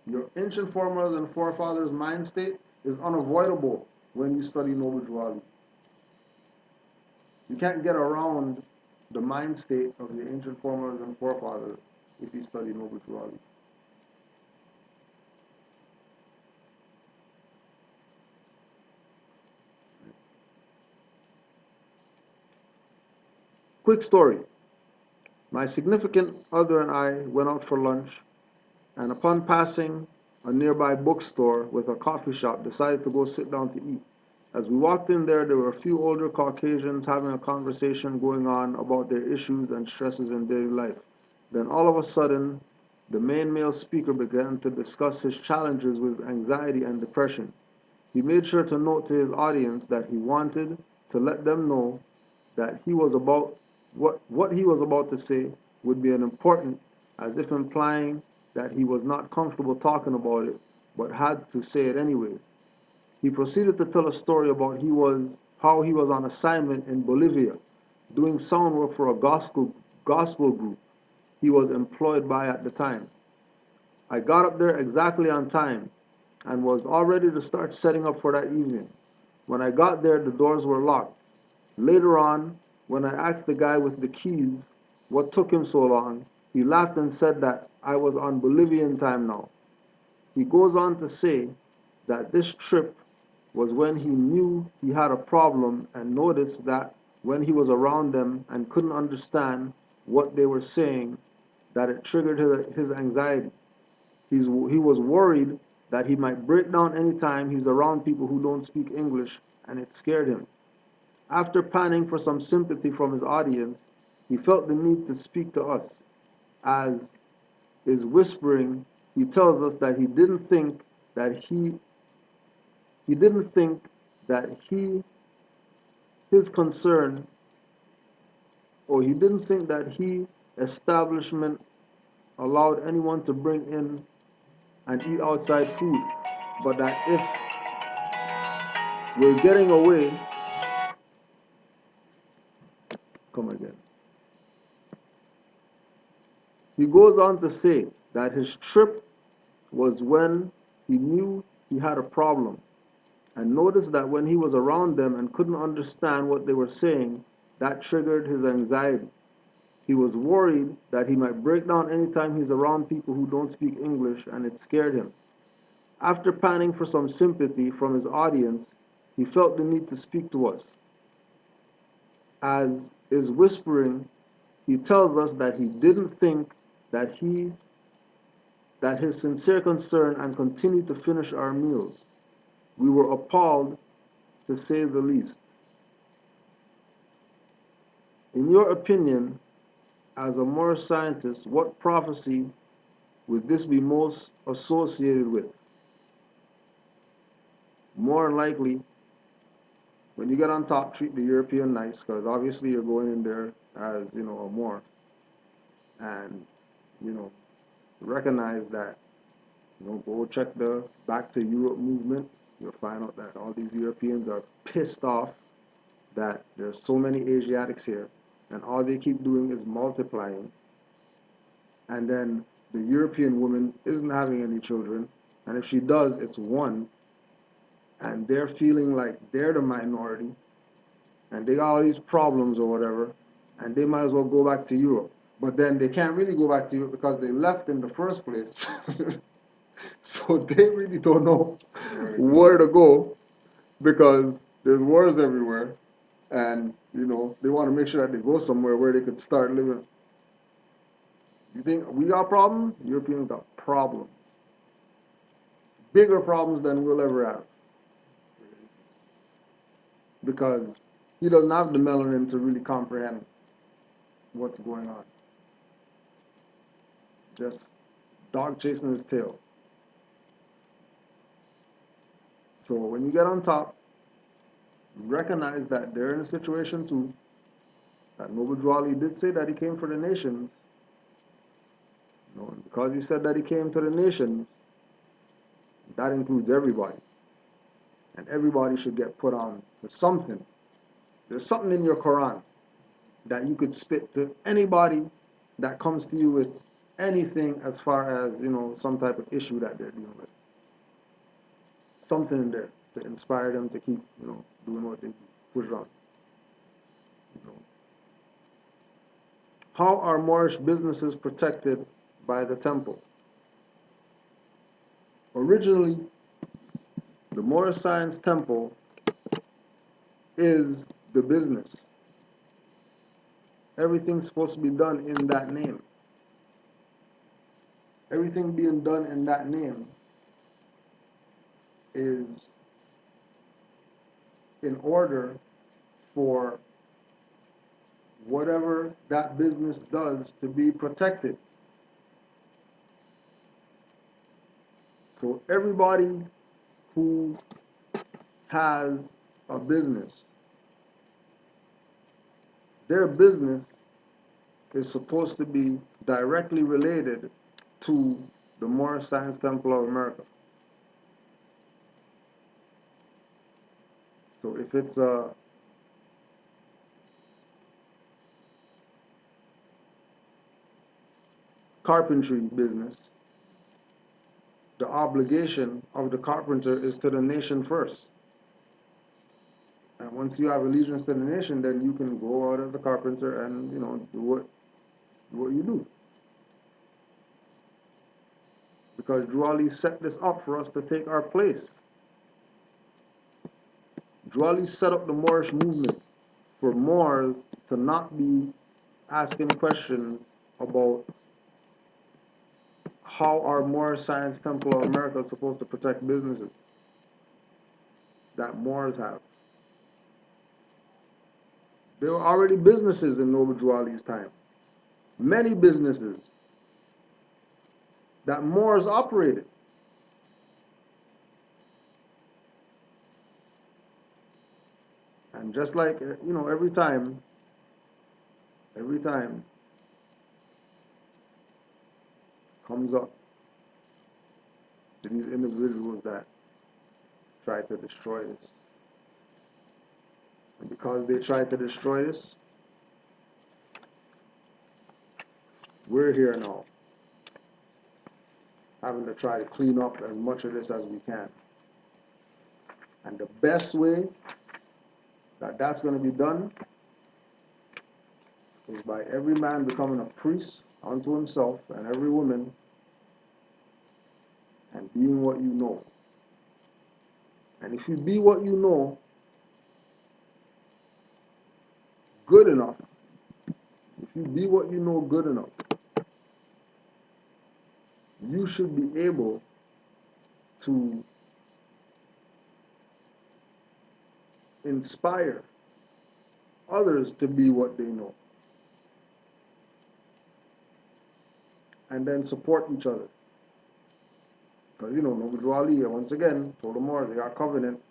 Your ancient foremothers and forefathers' mind state is unavoidable when you study Noble Juali. You can't get around the mind state of your ancient foremothers and forefathers if you study Noble Juali. Quick story. My significant other and I went out for lunch, and upon passing a nearby bookstore with a coffee shop, decided to go sit down to eat. As we walked in there were a few older Caucasians having a conversation going on about their issues and stresses in daily life. Then all of a sudden, the main male speaker began to discuss his challenges with anxiety and depression. He made sure to note to his audience that he wanted to let them know that he was about what he was about to say would be an important, as if implying that he was not comfortable talking about it, but had to say it anyways. He proceeded to tell a story about how he was on assignment in Bolivia, doing sound work for a gospel group he was employed by at the time. I got up there exactly on time and was all ready to start setting up for that evening. When I got there, the doors were locked. Later on, when I asked the guy with the keys what took him so long, he laughed and said that I was on Bolivian time now. He goes on to say that this trip was when he knew he had a problem and noticed that when he was around them and couldn't understand what they were saying, that it triggered his anxiety. He was worried that he might break down anytime he's around people who don't speak English, and it scared him. After panning for some sympathy from his audience, he felt the need to speak to us. As is whispering, he tells us that that he didn't think that his concern, or he didn't think that establishment allowed anyone to bring in and eat outside food, but that if we're getting away, come again. He goes on to say that his trip was when he knew he had a problem and noticed that when he was around them and couldn't understand what they were saying, that triggered his anxiety. He was worried that he might break down anytime he's around people who don't speak English, and it scared him. After panning for some sympathy from his audience, he felt the need to speak to us. As is whispering, he tells us that he didn't think that his sincere concern and continued to finish our meals. We were appalled, to say the least. In your opinion, as a Moorish scientist, what prophecy would this be most associated with? More than likely, when you get on top, treat the European nice, because obviously you're going in there as, a Moor, and, you know, recognize that, go check the Back to Europe movement. You'll find out that all these Europeans are pissed off that there's so many Asiatics here, and all they keep doing is multiplying. And then the European woman isn't having any children, and if she does, it's one, and they're feeling like they're the minority, and they got all these problems or whatever, and they might as well go back to Europe. But then they can't really go back to Europe because they left in the first place. So they really don't know where to go because there's wars everywhere, and they want to make sure that they go somewhere where they could start living. You think we got problems? Europeans got problems, bigger problems than we'll ever have, because he doesn't have the melanin to really comprehend what's going on. Just dog chasing his tail. So when you get on top, recognize that they're in a situation too. That Noble Drew Ali did say that he came for the nations. Because he said that he came to the nations, that includes everybody. And everybody should get put on to something. There's something in your Quran that you could spit to anybody that comes to you with anything as far as, some type of issue that they're dealing with. Something in there to inspire them to keep, doing what they do. Push on. How are Moorish businesses protected by the temple? Originally, the Moorish Science Temple is the business. Everything's supposed to be done in that name. Everything being done in that name is in order for whatever that business does to be protected. So everybody who has a business, their business is supposed to be directly related to the Moorish Science Temple of America. So if it's a carpentry business, the obligation of the carpenter is to the nation first. And once you have allegiance to the nation, then you can go out as a carpenter and do what you do. Because Drew Ali set this up for us to take our place. Juali set up the Moorish movement for Moors to not be asking questions about how our Moorish Science Temple of America is supposed to protect businesses that Moors have. There were already businesses in Noble Juali's time. Many businesses that Moors operated. And just like, every time comes up to these individuals that try to destroy this. And because they tried to destroy this, we're here now, having to try to clean up as much of this as we can. And the best way that that's going to be done is by every man becoming a priest unto himself and every woman and being what you know. And if you be what you know good enough, if you be what you know good enough, you should be able to inspire others to be what they know. And then support each other. Because, Noble Juali, once again, told them more, they got covenant,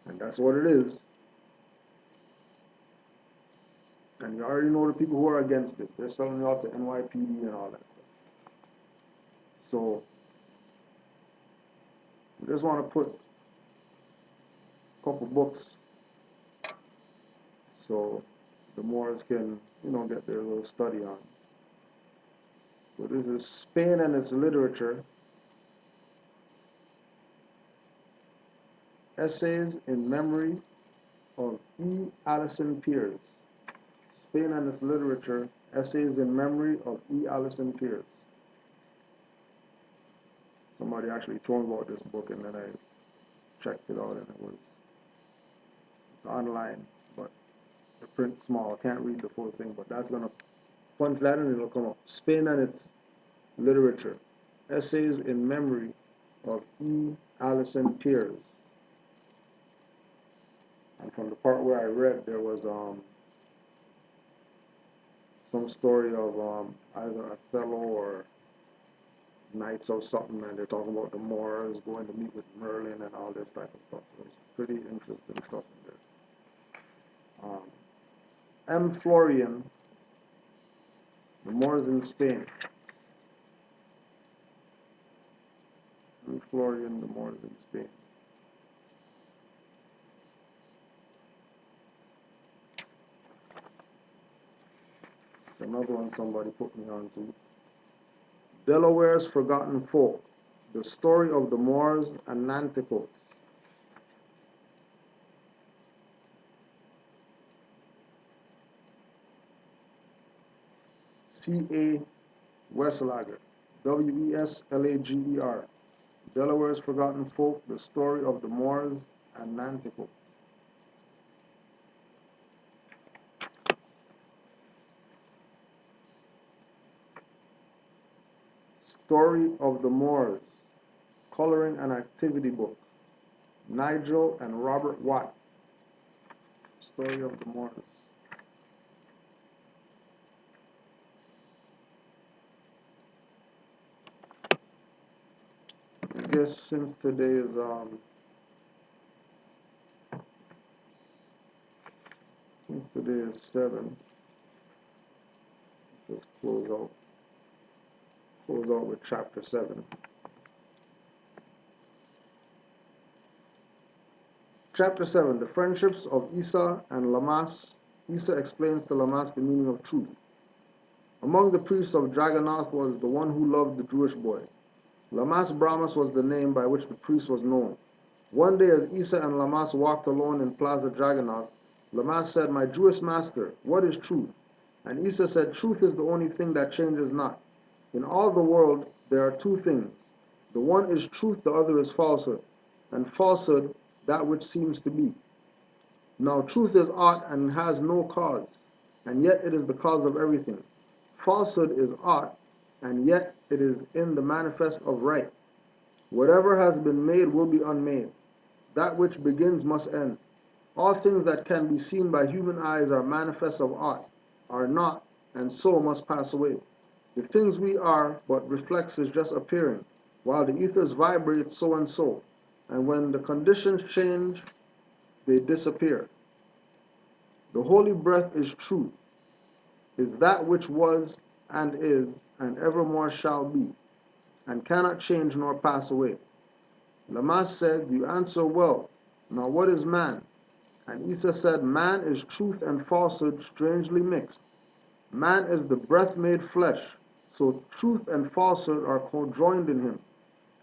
and that's what it is. And you already know the people who are against it. They're selling you out to NYPD and all that stuff. So, we just want to put a couple books so the Moors can, get their little study on. So this is Spain and its literature, Essays in Memory of E. Allison Pierce. Spain and its Literature, Essays in Memory of E. Allison Pierce. Somebody actually told me about this book, and then I checked it out, and it's online, but the print's small. I can't read the full thing, but that's going to punch that in, it'll come up. Spain and its Literature, Essays in Memory of E. Allison Pierce. And from the part where I read, there was some story of either Othello or Knights of something, and they're talking about the Moors going to meet with Merlin and all this type of stuff. It was pretty interesting stuff in there. M. Florian, The Moors in Spain. M. Florian, The Moors in Spain. Another one somebody put me on to. Delaware's Forgotten Folk, The Story of the Moors and Nanticoke. C.A. Weslager, Weslager. Delaware's Forgotten Folk, The Story of the Moors and Nanticoke. Story of the Moors, Coloring and Activity Book, Nigel and Robert Watt. Story of the Moors. I guess since today is 7, just close out with chapter 7. Chapter 7, The Friendships of Isa and Lamas. Isa explains to Lamas the meaning of truth. Among the priests of Jagannath was the one who loved the Jewish boy. Lamas Brahmas was the name by which the priest was known. One day as Isa and Lamas walked alone in Plaza Jagannath, Lamas said, "My Jewish master, what is truth?" And Isa said, "Truth is the only thing that changes not. In all the world there are two things. The one is truth, the other is falsehood. and falsehood that which seems to be. Now truth is aught and has no cause, and yet it is the cause of everything. Falsehood is aught, and yet it is in the manifest of right. Whatever has been made will be unmade. That which begins must end. All things that can be seen by human eyes are manifest of aught, are not, and so must pass away. The things we are but reflects is just appearing, while the ethers vibrate so and so, and when the conditions change, they disappear. The holy breath is truth, is that which was and evermore shall be, and cannot change nor pass away. Lamas said, "You answer well. Now what is man?" And Isa said, "Man is truth and falsehood strangely mixed. Man is the breath made flesh, so truth and falsehood are conjoined in him,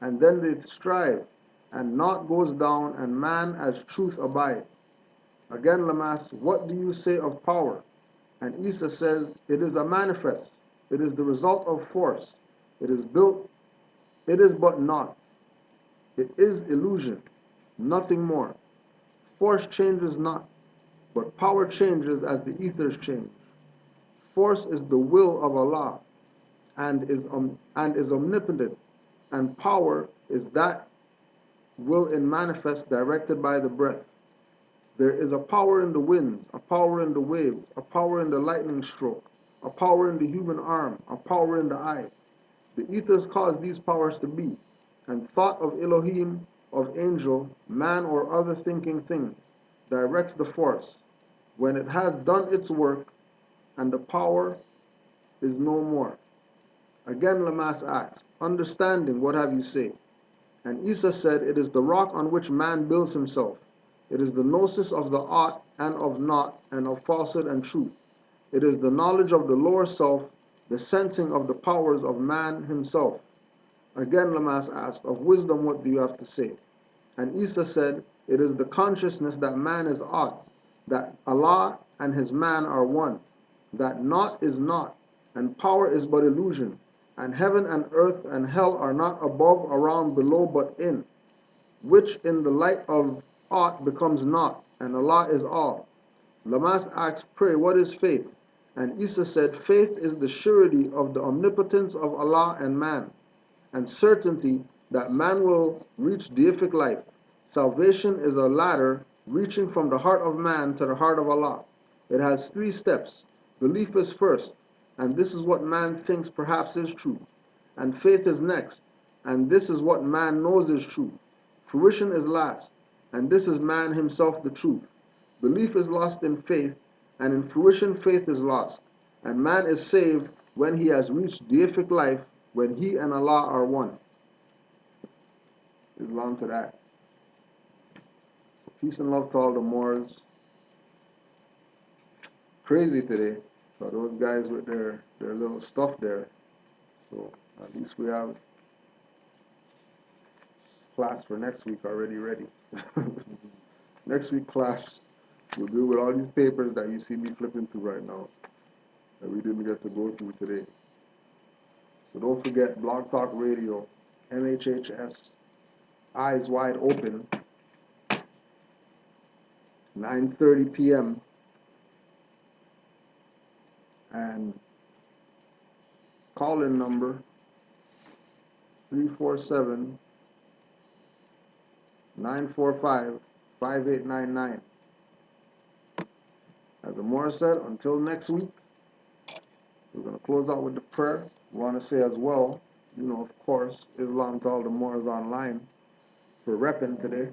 and then they strive, and naught goes down, and man as truth abides." Again Lamas, "What do you say of power?" And Isa says, "It is a manifest. It is the result of force. It is built. It is but naught. It is illusion, nothing more. Force changes not, but power changes as the ethers change. Force is the will of Allah and is omnipotent, and power is that will in manifest directed by the breath. There is a power in the winds, a power in the waves, a power in the lightning stroke, a power in the human arm, a power in the eye. The ethers cause these powers to be, and thought of Elohim, of angel, man, or other thinking things directs the force. When it has done its work, and the power is no more." Again Lamas asked, "Understanding, what have you say?" And Isa said, "It is the rock on which man builds himself. It is the gnosis of the ought and of not, and of falsehood and truth. It is the knowledge of the lower self, the sensing of the powers of man himself." Again Lamas asked, "Of wisdom what do you have to say?" And Isa said, "It is the consciousness that man is ought, that Allah and his man are one, that naught is not, and power is but illusion, and heaven and earth and hell are not above, around, below, but in, which in the light of aught becomes naught, and Allah is all." Lamas asked, "Pray, what is faith?" And Isa said, "Faith is the surety of the omnipotence of Allah and man, and certainty that man will reach deific life. Salvation is a ladder reaching from the heart of man to the heart of Allah. It has 3 steps. Belief is first, and this is what man thinks perhaps is truth. And faith is next, and this is what man knows is truth. Fruition is last, and this is man himself the truth. Belief is lost in faith, and in fruition faith is lost. And man is saved when he has reached deific life, when he and Allah are one. Islam to that. Peace and love to all the Moors. Crazy today. For those guys with their little stuff there. So at least we have class for next week already ready. Next week class, we'll deal with all these papers that you see me flipping through right now that we didn't get to go through today. So don't forget Blog Talk Radio, MHHS, Eyes Wide Open, 9:30 p.m. and call-in number 347-945-5899. As the Moor said, until next week, we're going to close out with the prayer. We want to say as well, of course, Islam to all the Moors online for repping today.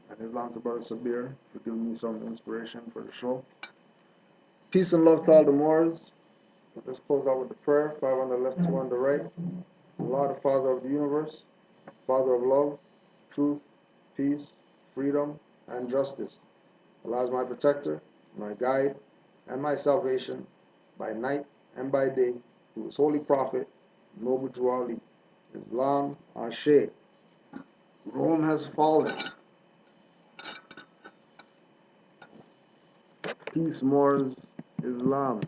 And Islam to Brother Sabir for giving me some inspiration for the show. Peace and love to all the Moors. Let's close out with the prayer. 5 on the left, 2 on the right. Allah, the Father of the universe, Father of love, truth, peace, freedom, and justice. Allah is my protector, my guide, and my salvation by night and by day through His holy prophet, Noble Juali. Islam, Ashe. Rome has fallen. Peace, Moors, Islam.